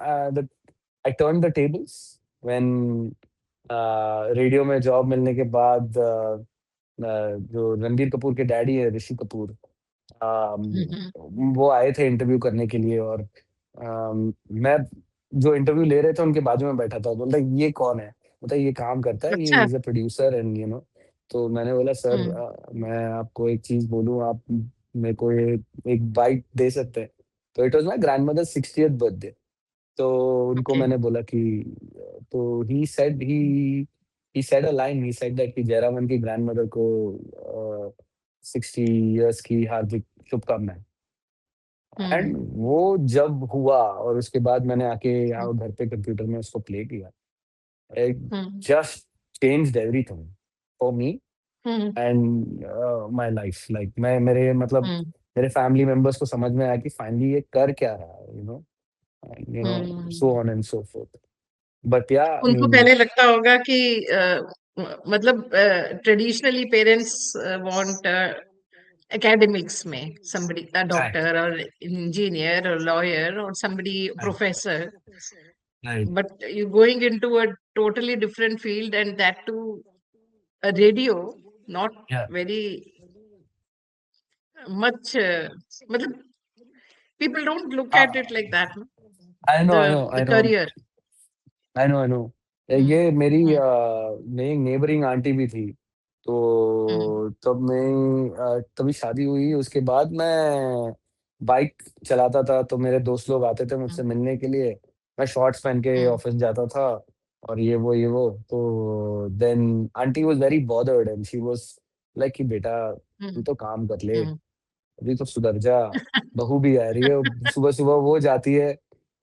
I turned the tables when radio में जॉब मिलने के बाद जो रणबीर कपूर के डैडी है ऋषि कपूर, mhm, वो आए थे इंटरव्यू करने के लिए और मैं जो इंटरव्यू ले रहे थे उनके बाजू में बैठा था। बोलता ये कौन है? बोलता ये काम करता है, ये अच्छा। इज अ प्रोड्यूसर एंड तो मैंने बोला सर हुँ, मैं आपको एक चीज बोलूं, आप मेरे को ये एक बाइट दे सकते हैं? तो it was my grandmother 60th birthday. तो उनको ओके। मैंने बोला कि तो he said a line, he said that कि जयरामन की ग्रैंडमदर को 60 इयर्स की हार्दिक शुभकामनाएं। एंड हुँ, वो जब हुआ और उसके बाद मैंने आके हुँ, यहाँ घर पे कंप्यूटर में उसको प्ले किया, it hmm, just changed everything for me hmm, and my life. Like मैं मेरे मतलब हुँ, मेरे फैमिली मेंबर्स को समझ में आया कि फाइनली ये कर क्या रहा है, सो हुँ। On and so forth. But yeah I उनको मीन पहले लगता होगा कि मतलब ट्रेडिशनली पेरेंट्स वांट academics में somebody a right, doctor or engineer or lawyer or somebody right, professor, right, but you're going into a totally different field and that too a radio, not या very much मतलब people don't look at it हाँ, like that, no? I know, I know, The I know, career. I know Hmm, ये मेरी hmm, मेरी neighbouring aunty भी थी। तो hmm, तब मैं तभी शादी हुई, उसके बाद मैं बाइक चलाता था, तो मेरे दोस्त लोग आते थे hmm, मुझसे मिलने के लिए। मैं शॉर्ट्स पहन के hmm, ऑफ़िस जाता था और ये वो। तो then aunty was very bothered and she was like कि बेटा तू hmm, तो काम कर ले, hmm, अभी तो सुधर जा, बहू भी आ रही है, सुबह-सुबह वो जाती है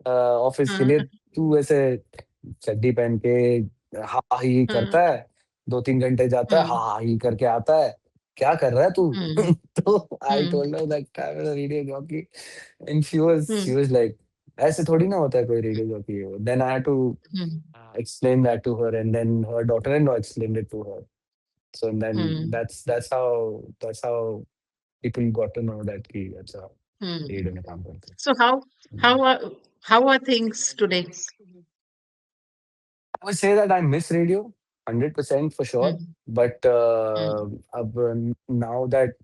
ऑफ़िस के लिए, hmm, तू ऐसे चड्डी पहन के हा-ही hmm, करता है, 2-3 घंटे जाता है, hmm, हा-ही करके आता है, क्या कर रहा है तू? hmm, तो I hmm, told her that I am a radio jockey and she was hmm, like ऐसे थोड़ी ना होता है कोई रेडियो जॉकी है। Then I had to hmm, explain that to her and then her daughter-in-law explained it to her. So and then hmm, that's how people got to know that कि अच्छा Hmm. Radio में काम करते So how are how are things today? हैं। I would say that I miss radio 100% for sure. Hmm. But Hmm. now that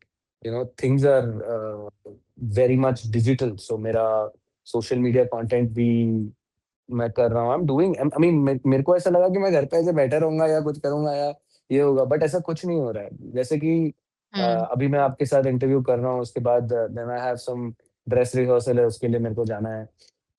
things are very much digital, so मेरा social media content भी मैं कर रहा हूँ। I am doing I mean मेरे को ऐसा लगा कि मैं घर पे ऐसे बैठा रहूंगा या कुछ करूंगा या ये होगा, बट ऐसा कुछ नहीं हो रहा है। जैसे कि Hmm. अभी मैं आपके साथ इंटरव्यू कर रहा हूँ, उसके बाद then I have some dress rehearsal है, उसके लिए मेरे को जाना है।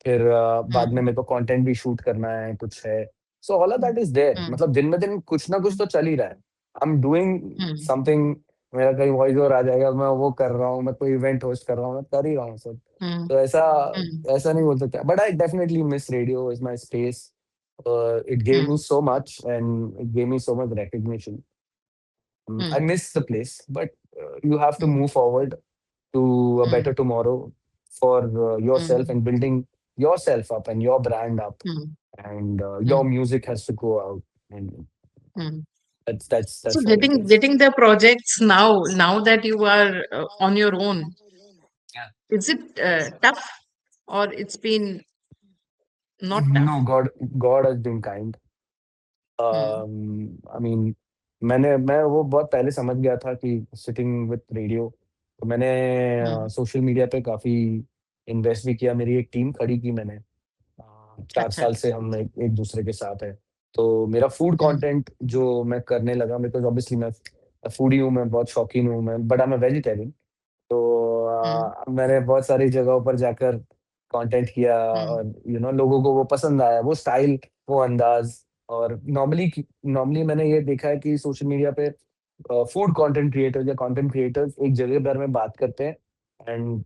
फिर बाद में Hmm. मेरे को कंटेंट भी शूट करना है, कुछ है। So all of that is there, Hmm. मतलब दिन में दिन कुछ ना कुछ तो चल ही रहा है। I am doing Hmm. Something. मेरा कहीं वॉइस ओवर आ जाएगा, मैं वो कर रहा हूँ, मैं कोई इवेंट होस्ट कर रहा हूँ, मैं कर ही रहा हूँ सब। Hmm. तो ऐसा Hmm. ऐसा नहीं बोल सकता, but I definitely miss radio is my space. It gave me Hmm. So much and it gave me so much recognition. I Hmm. miss the place, but you have to Hmm. move forward to a better Hmm. tomorrow for yourself Hmm. and building yourself up and your brand up, Hmm. and your Hmm. music has to go out, and Hmm. So that's what it getting is. getting the projects now that you are on your own, Yeah. is it tough or it's been not No, tough? God has been kind. Hmm. I mean, मैं वो बहुत पहले समझ गया था कि sitting with radio, तो मैंने Hmm. सोशल मीडिया पे काफ़ी इन्वेस्ट भी किया, मेरी एक टीम खड़ी की मैंने। 4 अच्छा. साल से हम एक-दूसरे के साथ हैं। तो मेरा फूड Hmm. कंटेंट जो मैं करने लगा, बिकॉज़ ऑब्वियसली मैं फूडी हूँ, मैं बहुत शौकीन हूँ, मैं but I am a vegetarian. तो Hmm. मैंने बहुत सारी जगहों पर जाकर कंटेंट किया, Hmm. और लोगों को वो पसंद आया, वो स्टाइल, वो अंदाज़। और नॉर्मली मैंने ये देखा है कि सोशल मीडिया पे फूड कंटेंट क्रिएटर्स या कंटेंट क्रिएटर्स एक जगह के बारे में बात करते हैं, एंड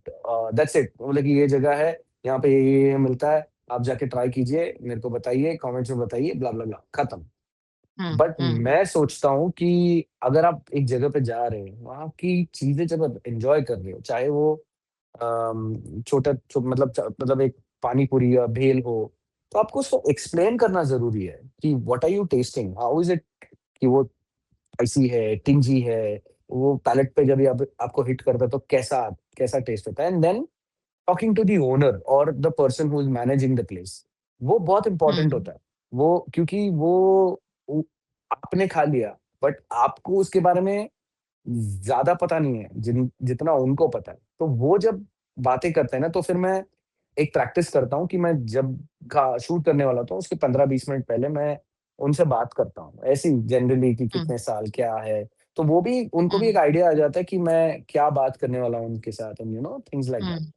दैट्स इट। बोले कि ये जगह है, यहाँ पे ये मिलता है, आप जाके ट्राई कीजिए, मेरे को बताइए, कमेंट्स में बताइए, ब्ला, ब्ला, ब्ला, खत्म। Hmm. But Hmm. मैं सोचता हूँ कि अगर आप एक जगह पे जा रहे हो, वहाँ की चीज़ें जब आप एन्जॉय कर रहे हो, चाहे वो छोटा मतलब मतलब एक पानी पूरी या भेल हो, तो आपको उसको एक्सप्लेन करना ज़रूरी है कि what are you testing? How is it कि वो स्पाइसी है, टिंजी है, वो पैलेट पे जब ये आप आपको हिट करता है तो कैसा कैसा टेस्ट होता है? And then talking to the owner और the person who is managing the place, वो बहुत इम्पोर्टेंट Hmm. होता है। वो क्योंकि वो उ आपने खा लिया, बट आपको उसके बारे में ज़्यादा पता नहीं है, जितना उनको पता है। तो वो जब बातें करते हैं ना, तो फिर मैं एक प्रैक्टिस करता हूँ कि मैं जब का शूट करने वाला होता हूँ, उसके 15-20 मिनट पहले मैं उनसे बात करता हूँ। ऐसे ही जनरली कि Hmm. कितने साल, क्या है? तो वो भी उनको भी एक Hmm. आइडिया आ जाता है कि मैं क्या बात करने वाला हूँ उनके साथ, and things like that. Hmm.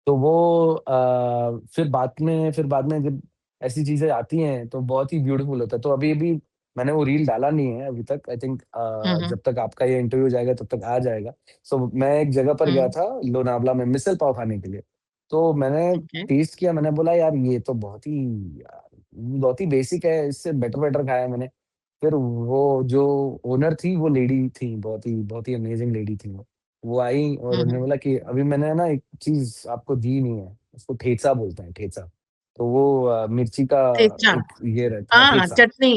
तो वो फिर बाद में जब ऐसी चीज़ें आती हैं, तो बहुत ही ब्यूटीफुल होता है। तो अभी-अभी मैंने वो रील डाला नहीं है अभी तक, आई थिंक Hmm. जब तक आपका ये इंटरव्यू जाएगा तब तक आ जाएगा। सो मैं एक जगह पर गया Hmm. था लोनावला में मिसल पाव खाने के लिए। तो मैंने Okay. टेस्ट किया, मैंने बोला यार ये तो बहुत ही बेसिक है, इससे बेटर-बेटर खाया मैंने। फिर वो जो ओनर थी, वो लेडी थी, बहुत ही अमेज़िंग लेडी थी वो। वो आई और उन्होंने Hmm. बोला कि अभी मैंने ना एक चीज़ आपको दी नहीं है, उसको ठेचा बोलते हैं, ठेचा। तो वो मिर्ची का तेजा. एक ये रहता है, हाँ, ठेचा। चटनी.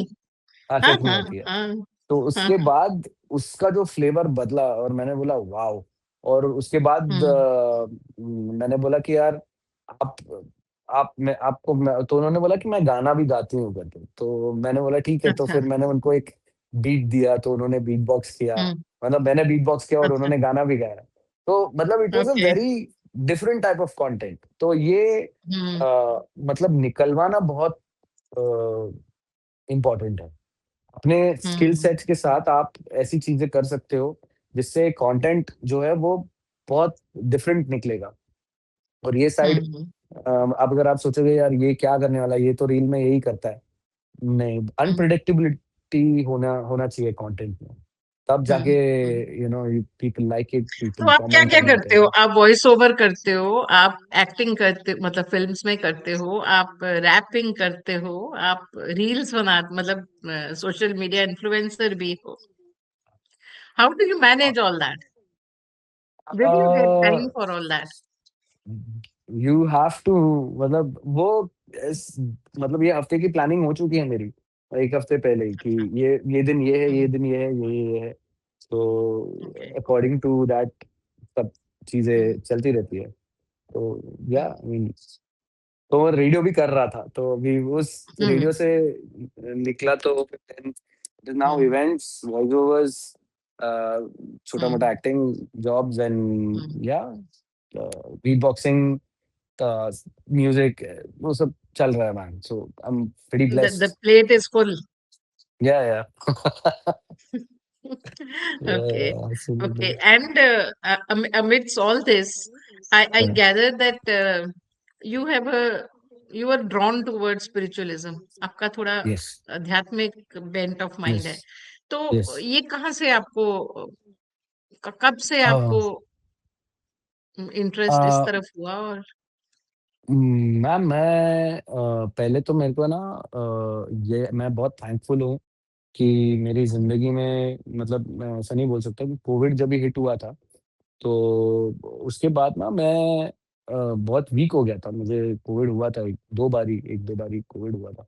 हाँ, हाँ, चटनी हाँ, होती है। हाँ, तो हाँ, उसके हाँ. बाद उसका जो फ्लेवर बदला और मैंने बोला वॉव! और उसके बाद हुँ. मैंने बोला कि यार आप मैं तो उन्होंने बोला कि मैं गाना भी गाती हूँ करके। तो मैंने बोला ठीक है, तो अच्छा. फिर मैंने उनको एक बीट दिया, तो उन्होंने बीट बॉक्स किया। हुँ. मतलब मैंने बीट बॉक्स किया और अच्छा. उन्होंने गाना भी गाया। तो मतलब it was a okay. Very different type of content. तो ये हुँ. मतलब निकलवाना बहुत अ, इम्पोर्टेंट है। अपने स्किल हुँ. सेट के साथ आप ऐसी चीज़ें कर सकते हो, जिससे कंटेंट जो है वो बहुत डिफरेंट निकलेगा। और ये साइड हुँ. अब अगर आप सोचोगे यार ये क्या करने वाला है, ये तो रील में यही करता है। नहीं, हुँ. अनप्रेडिक्टेबिलिटी होना होना चाहिए कंटेंट में। तब जाके हुँ. हुँ. पीपल लाइक इट, तो पीपल आप कमेंट क्या-क्या ऑन इट, करते हो? एंड आप वॉइस ओवर करते हो, आप एक्टिंग करते मतलब फ़िल्म्स में करते हो, आप रैपिंग करते हो, आप रील्स मतलब सोशल मीडिया इन्फ्लुएंसर भी हो। How do you manage all that? Where do you get time for all that? You have to मतलब मतलब ये हफ्ते की प्लानिंग हो चुकी है मेरी, 1 हफ्ते पहले ही कि ये दिन ये है, ये हुँ. दिन ये है, ये है। तो Okay. अकॉर्डिंग टू दैट सब चीज़ें Mm, चलती रहती है। तो या mm, आई मीन तो वो रेडियो भी कर रहा था, तो अभी उस रेडियो mm, से निकला तो now mm, events, voice overs, uh, छोटा-मोटा mm, acting jobs and mm. Yeah beat boxing, uh, music, वो सब चल रहा है man, so I am pretty The blessed. plate is full. Yeah. Okay. Absolutely. Okay. And amidst all this, I या, gather that you have you are drawn towards spiritualism. आपका थोड़ा yes, आध्यात्मिक bent of mind yes, है। तो yes. ये कहाँ से आपको कब से अ, आपको इंटरेस्ट इस अ तरफ हुआ और मैम मैं पहले तो मेरे को ना ये मैं बहुत थैंकफुल हूँ कि मेरी हम्म, ज़िंदगी में मतलब मैं ऐसा नहीं बोल सकता कि कोविड जब भी हिट हुआ था, तो उसके बाद ना मैं बहुत वीक हो गया था। मुझे कोविड हुआ था 1-2 बारी कोविड हुआ था।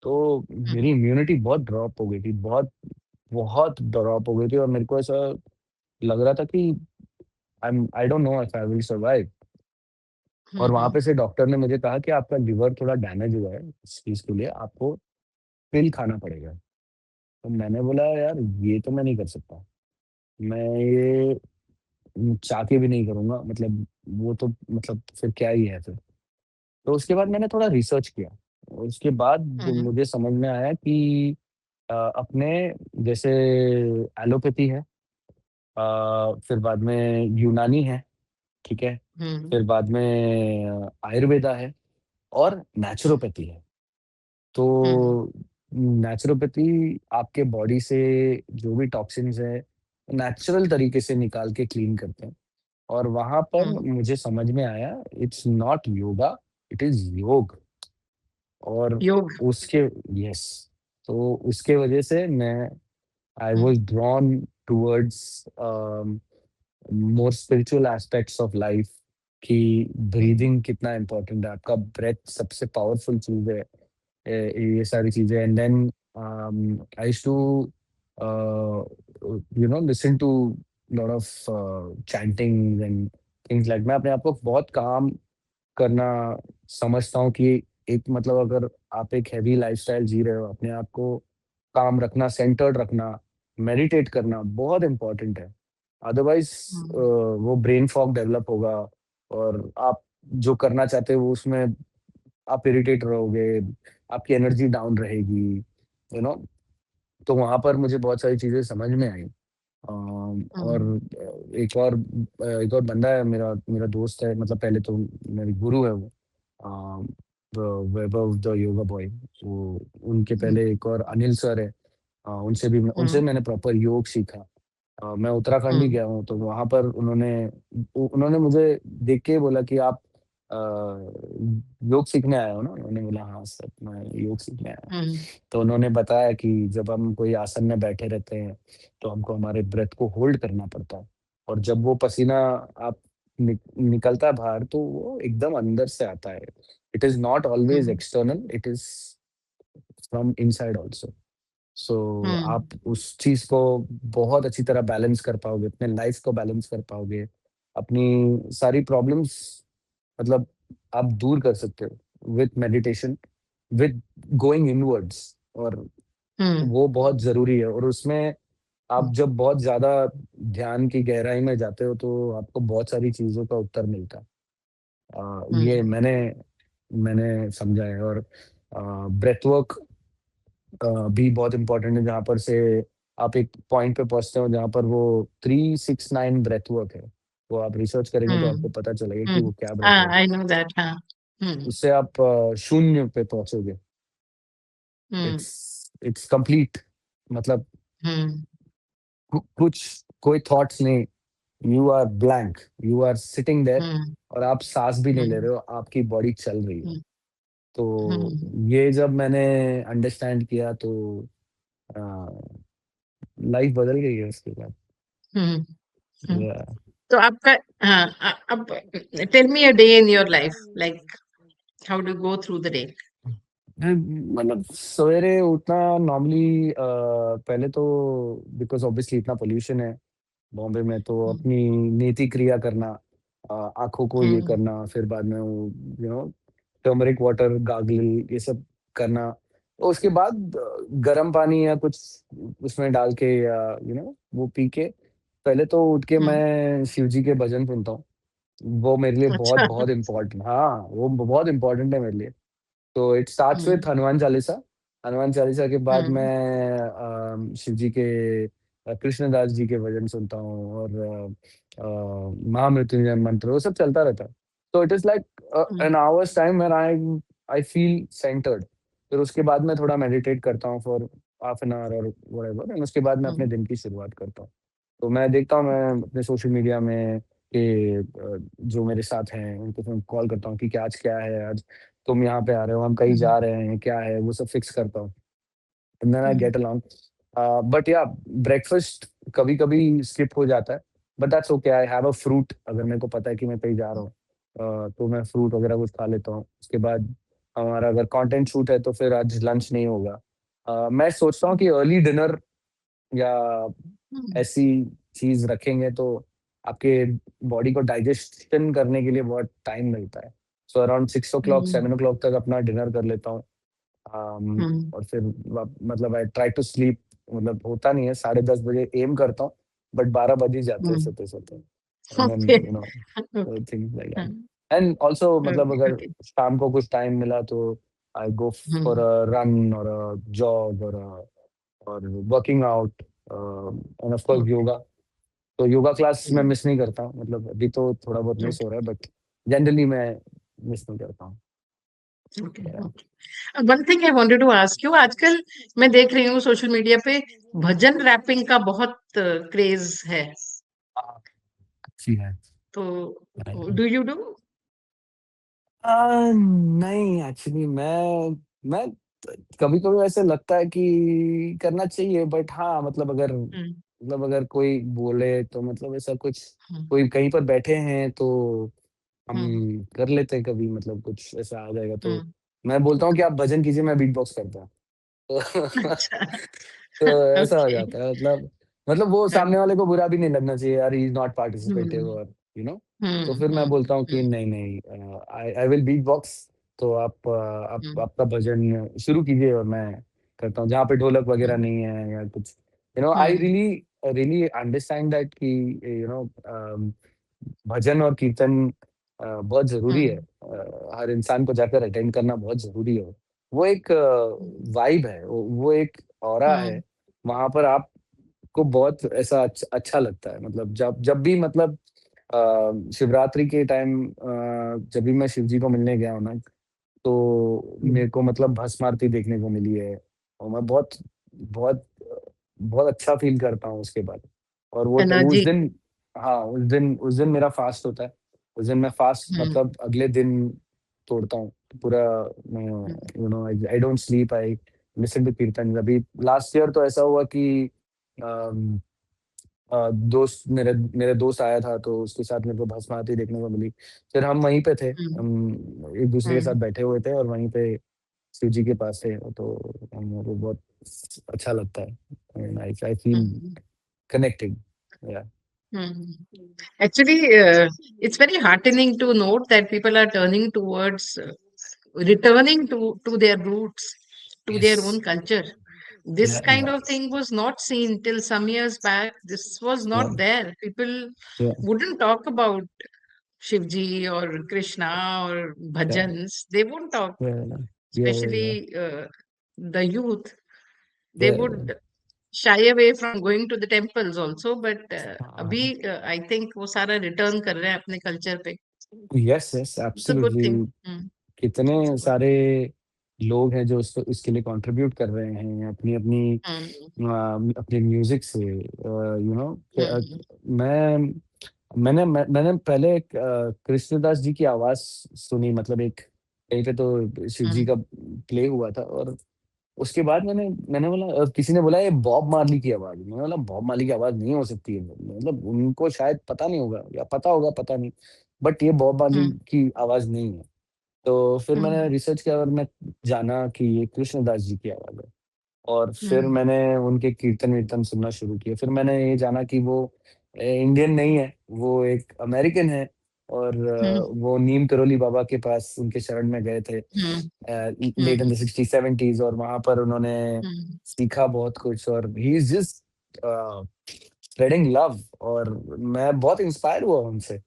तो मेरी हम्म, इम्यूनिटी बहुत ड्रॉप हो गई थी, बहुत ड्रॉप हो गई थी और मेरे को ऐसा लग रहा था कि I don't know if I will survive. और वहाँ हम्म, पे से डॉक्टर ने मुझे कहा कि आपका लिवर थोड़ा डैमेज हुआ है, इस चीज़ के लिए आपको पिल खाना पड़ेगा। तो मैंने बोला यार ये तो मैं नहीं कर सकता। मैं ये चाह के भी नहीं करूँगा, मतलब वो तो मतलब फिर क्या ही है फिर। तो उसके बाद मैंने थोड़ा रिसर्च किया। और उसके बाद जो हम्म, मुझे समझ में आया कि अपने जैसे एलोपैथी है, फिर बाद में यूनानी है, ठीक है? हम्म, फिर बाद में आयुर्वेदा है और नेचुरोपैथी है। हम्म, तो नेचुरोपैथी आपके बॉडी से जो भी टॉक्सिन्स है, नेचुरल तरीके से निकाल के क्लीन करते हैं। और वहाँ पर हम्म, मुझे समझ में आया it's not yoga, it is योग। और योग। उसके यस, तो उसके वजह से मैं I hmm, was drawn towards more spiritual aspects of life कि हम्म, ब्रीदिंग कितना इम्पोर्टेंट है, आपका ब्रेथ सबसे पावरफुल चीज़ है। ये सारी चीज़ें and then I used to listen to lot of chanting and things like मैं अपने आप को बहुत काम करना समझता हूँ कि एक मतलब अगर आप एक हेवी लाइफ़स्टाइल जी रहे हो, अपने आप को काम रखना, सेंटर्ड रखना, मेडिटेट करना बहुत इम्पोर्टेंट है। अदरवाइज़ हम्म, वो ब्रेन फॉग डेवलप होगा और आप जो करना चाहते हो उसमें आप इरिटेट रहोगे, आपकी एनर्जी डाउन रहेगी, यू नो? तो वहाँ पर मुझे बहुत सारी चीज़ें समझ में आई। और हम्म, एक और बंदा है मेरा मेरा दोस्त है, मतलब पहले तो मेरे गुरु है वो, अ, वैभव द योगा बॉय। वो उनके हम्म, पहले एक और अनिल सर है, उनसे हम्म, मैंने प्रॉपर योग सीखा। मैं उत्तराखंड भी हम्म, गया हूँ, तो वहाँ पर उन्होंने मुझे देख के बोला कि आप अ, योग सीखने आए हो ना? मैंने बोला हाँ सर, मैं योग सीखने आया हूँ। हम्म, तो उन्होंने बताया कि जब हम कोई आसन में बैठे रहते हैं, तो हमको हमारे ब्रेथ को होल्ड करना पड़ता है और जब वो पसीना आप निकलता है बाहर, तो वो एकदम अंदर से आता है। It is not always hmm, external, it is from inside also. So hmm, आप उस चीज़ को बहुत अच्छी तरह बैलेंस कर पाओगे, अपने लाइफ़ को बैलेंस कर पाओगे, अपनी सारी प्रॉब्लम्स मतलब आप दूर कर सकते हो with meditation, with going inwards. और हम्म, वो बहुत ज़रूरी है और उसमें आप हम्म, जब बहुत ज़्यादा ध्यान की गहराई में जाते हो, तो आपको बहुत सारी चीज़ों का उत्तर मिलता है। ये हम्म, मैंने समझा है और ब्रेथ वर्क भी बहुत इम्पोर्टेंट है, जहाँ पर से आप एक पॉइंट पे पहुँचते हो, जहाँ पर वो 3-6-9 ब्रेथ वर्क है। वो आप रिसर्च करेंगे तो आपको हम्म, पता चलेगा कि वो क्या ब्रेथ हाँ, वर्क है। I know that. हाँ। हम्म, उससे आप शून्य पे पहुँचोगे। हम्म, इट्स कंप्लीट, मतलब हम्म, कुछ कोई थॉट्स नहीं, you are blank, you are sitting there hmm, और आप साँस भी नहीं ले हम्म, रहे हो, आपकी बॉडी चल रही है। हम्म, तो हम्म, ये जब मैंने अंडरस्टैंड किया तो अ, लाइफ बदल गई है उसके बाद। हम्म, हम्म। या तो आपका हाँ अब tell me a day in your life like how do go through the day. मतलब सवेरे उठना नॉर्मली पहले तो बिकॉज़ ऑब्वियसली इतना पॉल्यूशन है बॉम्बे में, तो हम्म अपनी नेति क्रिया करना, आँखों को ये हम्म करना, फिर बाद में वो टर्मरिक वाटर गार्गल ये सब करना। तो उसके बाद गर्म पानी या कुछ उसमें डाल के या वो पी के पहले तो उठ के हम्म, मैं शिव जी के भजन सुनता हूँ। वो मेरे लिए बहुत अच्छा। बहुत इम्पोर्टेंट, हाँ, वो बहुत इम्पोर्टेंट है मेरे लिए। तो इट स्टार्ट्स विथ हम्म हनुमान चालीसा। हनुमान चालीसा के बाद हम्म मैं शिव जी के कृष्णदास जी के भजन सुनता हूँ, और महामृत्युंजय मंत्र वो सब चलता रहता है। तो it is like hmm an hours time when I I feel centred. फिर उसके बाद मैं थोड़ा मेडिटेट करता हूँ फॉर हाफ एन आवर और व्हाटएवर, एंड उसके बाद मैं अपने हम्म दिन की शुरुआत करता हूँ। तो मैं देखता हूँ, मैं अपने सोशल मीडिया में कि जो मेरे साथ हैं उनको मैं कॉल करता हूँ कि आज क्या है, आज तुम यहाँ पे आ रहे हो, हम कहीं हम्म जा रहे हैं, क्या है, वो सब फिक्स करता हूँ। And then I hmm get along. But yeah breakfast कभी-कभी स्किप हो जाता है, but that's okay. I have a fruit, अगर मेरे को पता है कि मैं कहीं जा रहा हूँ, तो मैं फ्रूट वगैरह कुछ खा लेता हूँ। उसके बाद हमारा अगर कंटेंट शूट है तो फिर आज लंच नहीं होगा। मैं सोचता हूँ कि अर्ली डिनर या हम्म ऐसी चीज़ रखेंगे तो आपके बॉडी को डाइजेशन करने के लिए बहुत टाइम मिलता है। सो अराउंड 6 ओ क्लॉक हम्म 7 ओ क्लॉक तक अपना डिनर कर लेता हूँ। हम्म और फिर मतलब आई ट्राई टू स्लीप, मतलब होता नहीं है, 10:30 बजे एम करता हूँ, बट 12 बज ही जाते हैं हम्म, सोते-सोते। And then okay. Things like that. Hmm, and also मतलब ओके अगर ओके। शाम को कुछ टाइम मिला तो आई go for hmm a run और अ जॉग और working out, end of course okay. Yoga. तो योगा क्लास मैं हम्म मिस नहीं करता हूँ, मतलब अभी तो थोड़ा बहुत मिस हो ओके रहा है, बट जनरली मैं मिस नहीं करता हूँ। Okay okay. One thing I wanted to ask you, आजकल मैं देख रही हूँ सोशल मीडिया पे भजन रैपिंग का बहुत क्रेज है, हाँ, अच्छी है। तो राइट। Do you do? नहीं, एक्चुअली मैं कभी-कभी ऐसे लगता है कि करना चाहिए, बट हाँ, हम्म मतलब अगर कोई बोले तो मतलब ऐसा कुछ, हम्म कोई कहीं पर बैठे हैं तो हम हम्म कर लेते हैं कभी, मतलब कुछ ऐसा आ जाएगा तो हम्म, मैं बोलता हूँ कि ओके। आप भजन कीजिए, मैं बीट बॉक्स करता हूँ। तो अच्छा। तो ऐसा हो ओके। जाता है, मतलब वो सामने वाले को बुरा भी नहीं लगना चाहिए, यार ही इज़ नॉट पार्टिसिपेटिव, हम्म और यू नो तो हम्म फिर मैं हम्म बोलता हूँ कि हम्म नहीं, नहीं, आई आई विल बीट बॉक्स। तो आप हम्म आपका भजन शुरू कीजिए और मैं करता हूँ। जहाँ पे ढोलक वगैरह हम्म नहीं है या कुछ, आई हम्म रियली रियली अंडरस्टैंड दैट कि भजन और कीर्तन बहुत ज़रूरी है। हम्म हर इंसान को जाकर अटेंड करना बहुत ज़रूरी है। वो एक वाइब है, वो एक ऑरा है। हम्म वहाँ पर आपको बहुत ऐसा अच्छा लगता है, मतलब जब जब भी मतलब शिवरात्रि के टाइम जब भी मैं शिव जी को मिलने गया हूँ ना, तो मेरे को मतलब भस्म आरती देखने को मिली है, और मैं बहुत बहुत बहुत अच्छा फ़ील करता हूँ उसके बाद। और वो उस एनर्जी। दिन, हाँ, उस दिन मेरा फ़ास्ट होता है। उस दिन मैं फ़ास्ट हम्म मतलब अगले दिन तोड़ता हूँ। पूरा मैं hmm I I don't sleep, I listen to kirtan. अभी लास्ट ईयर तो ऐसा हुआ कि अम दोस्त मेरे मेरे दोस्त आया था, तो उसके साथ मेरे को भस्म आरती देखने को मिली। फिर हम वहीं पे थे, हम्म हम एक-दूसरे के साथ हम्म बैठे हुए थे और वहीं पे शिव जी के पास थे, तो हम लोग को बहुत अच्छा लगता है, and I feel hmm connected. या हम्म। Actually, it's very heartening to note that people are turning towards returning to their roots, to their yes, own culture. This या kind या of thing was not seen till some years back. This was या not there. People या wouldn't talk about Shivji or Krishna or या bhajans. They won't talk, या especially या the youth. They या would shy away from going to the temples also, but हाँ, अभी I think वो सारा return कर रहे हैं अपने culture पे. Yes, yes, It's a good absolutely. thing. कितने It's a good. सारे लोग हैं जो इसके लिए कंट्रीब्यूट कर रहे हैं अपनी अपनी Mm, अपने म्यूजिक से, mm, मैं मैंने पहले एक कृष्णदास जी की आवाज सुनी, मतलब एक कहीं पे तो शिव जी mm, का प्ले हुआ था, और उसके बाद मैंने मैंने बोला, किसी ने बोला ये बॉब मार्ली की आवाज है। मैंने बोला बॉब मार्ली की आवाज नहीं हो सकती है, मतलब उनको शायद पता नहीं होगा या पता होगा, पता नहीं, बट ये बॉब मार्ली mm, की आवाज नहीं है। तो फिर मैंने Hmm. रिसर्च किया और मैं जाना कि ये कृष्णदास जी की आवाज़ है। और फिर Hmm. मैंने उनके कीर्तन-वीर्तन सुनना शुरू किए। फिर मैंने ये जाना कि वो इंडियन नहीं है, वो एक अमेरिकन है और Hmm. वो नीम करोली बाबा के पास उनके शरण में गए थे Hmm. Late in Hmm. The 60-70s और वहाँ पर उन्होंने Hmm. सीखा बहुत कुछ और he is just spreading love और मैं बहुत इंस्पायर हुआ उनसे।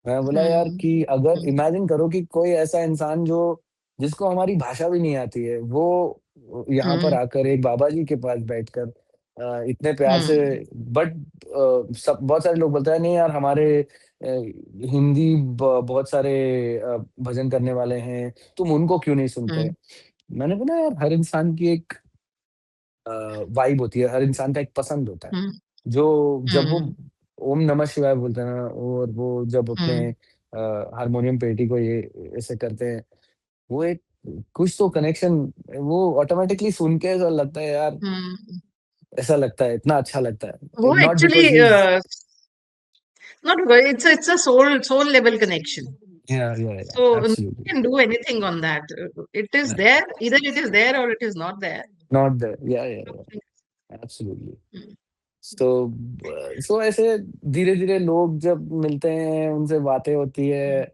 मैं बोला यार Hmm. कि अगर Hmm. इमेजिन करो कि कोई ऐसा इंसान जो जिसको हमारी भाषा भी नहीं आती है, वो यहाँ पर Hmm. आकर एक बाबा जी के पास बैठकर इतने प्यार से Hmm. बट सब बहुत सारे लोग बोलते हैं नहीं यार हमारे हिंदी बहुत सारे भजन करने वाले हैं, तुम उनको क्यों नहीं सुनते? Hmm. मैंने बोला यार हर इंसान की एक वाइब होती है, हर इंसान का एक पसंद होता है। Hmm. जो जब वो Hmm. ओम नमः शिवाय बोलते हैं ना और वो जब अपने Hmm. हारमोनियम पेटी को ये ऐसे करते हैं, वो एक कुछ तो कनेक्शन वो ऑटोमैटिकली सुन के ऐसा लगता है यार, Hmm. ऐसा लगता है, इतना अच्छा लगता है। वो not actually because he is not it's a soul level connection. So no one absolutely can do anything on that. It is there, either it is there or it is not there. Not there absolutely. Mm, so so ऐसे धीरे-धीरे लोग जब मिलते हैं, उनसे बातें होती है, mm,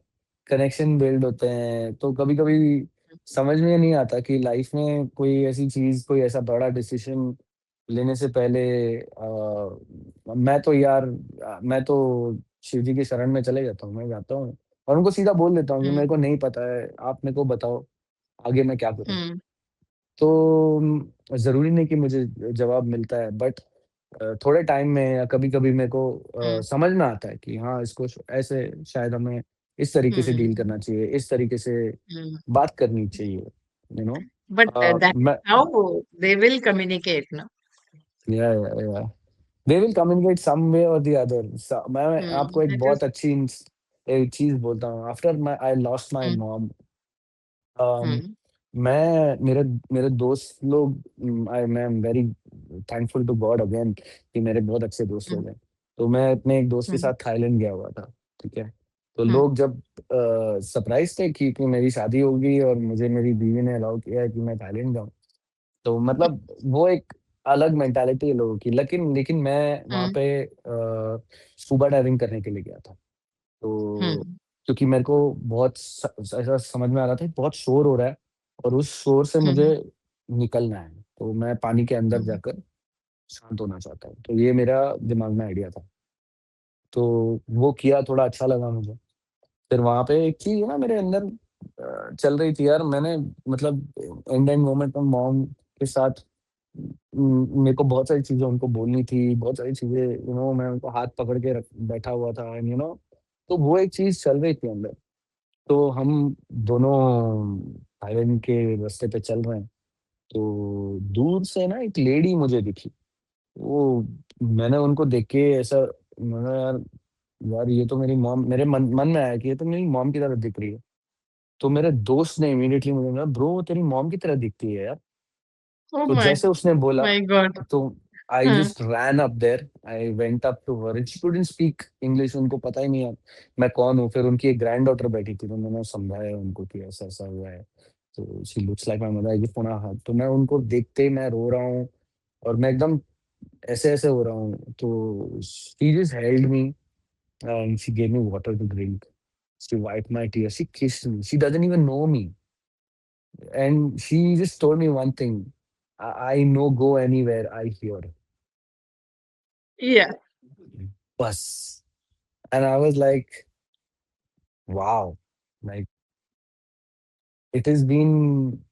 कनेक्शन बिल्ड होते हैं, तो कभी-कभी समझ में नहीं आता कि लाइफ में कोई ऐसी चीज़, कोई ऐसा बड़ा डिसीज़न लेने से पहले मैं तो शिव जी के शरण में चले जाता हूँ, मैं जाता हूँ और उनको सीधा बोल देता हूँ कि mm, मेरे को नहीं पता है, आप मेरे को बताओ, आगे मैं क्या करूँ? mm, तो ज़रूरी नहीं कि मुझे जवाब मिलता है बट थोड़े टाइम में या कभी-कभी मेरे को mm, समझ में आता है कि हाँ, इसको ऐसे शायद हमें इस तरीके से डील mm, करना चाहिए, इस तरीके से mm. बात करनी चाहिए, you know But that is मैं how they will communicate, no? या दे विल कम्युनिकेट सम वे और द अदर मैं आपको एक That बहुत is. अच्छी एक चीज़ बोलता हूँ after I lost my Mm, mom um, mm, मैं मेरे मेरे दोस्त लोग मैं am very thankful to God again कि मेरे बहुत अच्छे दोस्त लोग mm, हैं। तो मैं अपने एक दोस्त के mm, साथ थाईलैंड गया हुआ था, ठीक है? तो mm, लोग जब सरप्राइज़ थे कि मेरी शादी हो गई और मुझे मेरी बीवी ने अलाउ किया है कि मैं थाईलैंड जाऊँ। तो मतलब वो एक अलग मेंटालिटी है लोगों की, लेकिन लेकिन मैं वहाँ mm, पे स्कूबा डाइविंग करने के लिए गया था। तो mm, क्योंकि मेरे को बहुत ऐसा समझ में आ रहा था कि बहुत शोर हो रहा है और उस शोर से मुझे mm, निकलना है, तो मैं पानी के अंदर mm, जाकर शांत होना चाहता हूँ। तो ये मेरा दिमाग में आइडिया था। तो वो किया, थोड़ा अच्छा लगा मुझे। फिर वहाँ पे एक चीज़ है ना मेरे अंदर चल रही थी यार, मैंने मतलब एंड मोमेंट में मॉम के साथ मेरे को बहुत सारी चीज़ें उनको बोलनी थी, बहुत सारी चीज़ें मैं उनको हाथ पकड़ के रख बैठा हुआ था एंड तो वो एक चीज़ चल रही थी अंदर। तो हम दोनों थाईलैंड के रास्ते पे चल रहे हैं, तो दूर से ना एक लेडी मुझे दिखी। वो मैंने उनको देख के ऐसा मैंने यार यार ये तो मेरी मॉम मेरे मन मन में आया कि ये तो मेरी मॉम की तरह दिख रही है। तो मेरे दोस्त ने इमीडिएटली मुझे बोला, "ब्रो वो तेरी मॉम की तरह दिखती है यार।" Oh तो जैसे उसने बोला, my God. तो आई हाँ, just ran up there, I went up to her and she couldn't speak English, उनको पता ही नहीं है मैं कौन हूँ। फिर उनकी एक ग्रैंडडॉटर बैठी थी, तो मैंने समझाया उनको कि ऐसा-ऐसा हुआ है। तो she looks like my mother, I give her hug. तो मैं उनको देखते ही मैं रो रहा हूँ और मैं एकदम ऐसे-ऐसे हो रहा हूँ। तो she just held me and she gave me water to drink. She wiped my tears. She kissed me. She doesn't even know me. And she just told me one thing. I know go anywhere I hear. yeah. Bus. And I was like, wow. Like it has been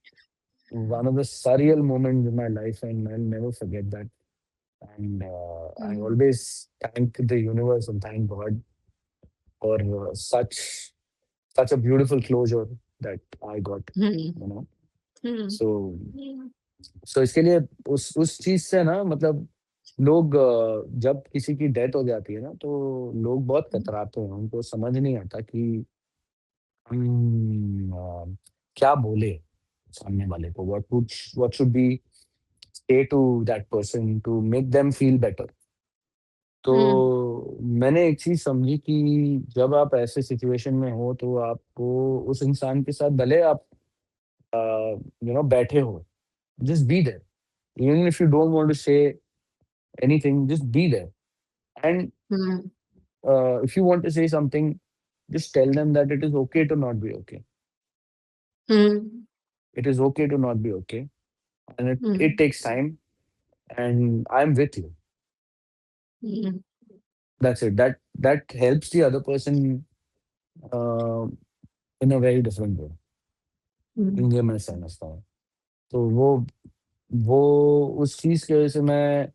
one of the surreal moments in my life and I'll never forget that. And I Mm, always thank the universe and thank God for such a beautiful closure that I got, mm, you know. mm, So mm, सो इसके लिए उस चीज़ से ना मतलब लोग जब किसी की डेथ हो जाती है ना, तो लोग बहुत कतराते हैं। उनको समझ नहीं आता कि हम क्या बोले सामने वाले को? What should be say to that person to make them feel better? mm, तो मैंने एक चीज़ समझी कि जब आप ऐसे सिचुएशन में हो तो आपको उस इंसान के साथ भले आप अ, बैठे हो, just be there. Even if you don't want to say anything, just be there. And mm, if you want to say something, just tell them that it is okay to not be okay. mm, It is okay to not be okay. And it mm, takes time. And I'm with you. mm, That's it. That helps the other person uh, in a very different way. mm, ये मैं समझता हूँ। तो वो उस चीज़ की वजह से मैं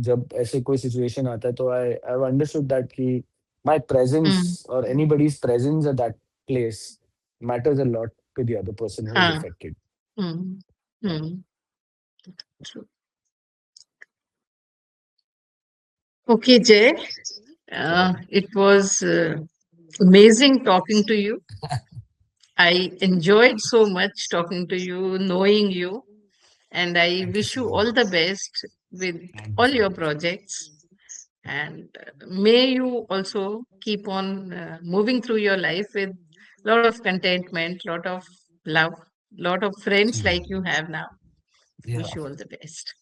जब ऐसे कोई सिचुएशन आता है तो आई हैव अंडरस्टूड दैट कि माय mm. प्रेजेंस और anybody's presence at that place matters a lot to the other person who is हाँ, affected. mm, mm. True. Okay, Jay, it was amazing talking to you. I enjoyed so much talking to you, knowing you, and I thank you wish so you all the much. best with thank you all so your much. projects. And may you also keep on moving through your life with a lot of contentment, lot of love, lot of friends like you have now. Yeah, Wish you all the best.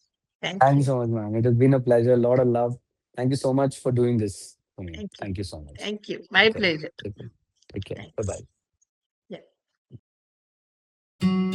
Thank thank you you. so much, man. It has been a pleasure, a lot of love. Thank you so much for doing this for me. Thank you. Thank you so much. Thank you. My Okay, pleasure. take care. Take care. Bye Thanks. bye. Yeah.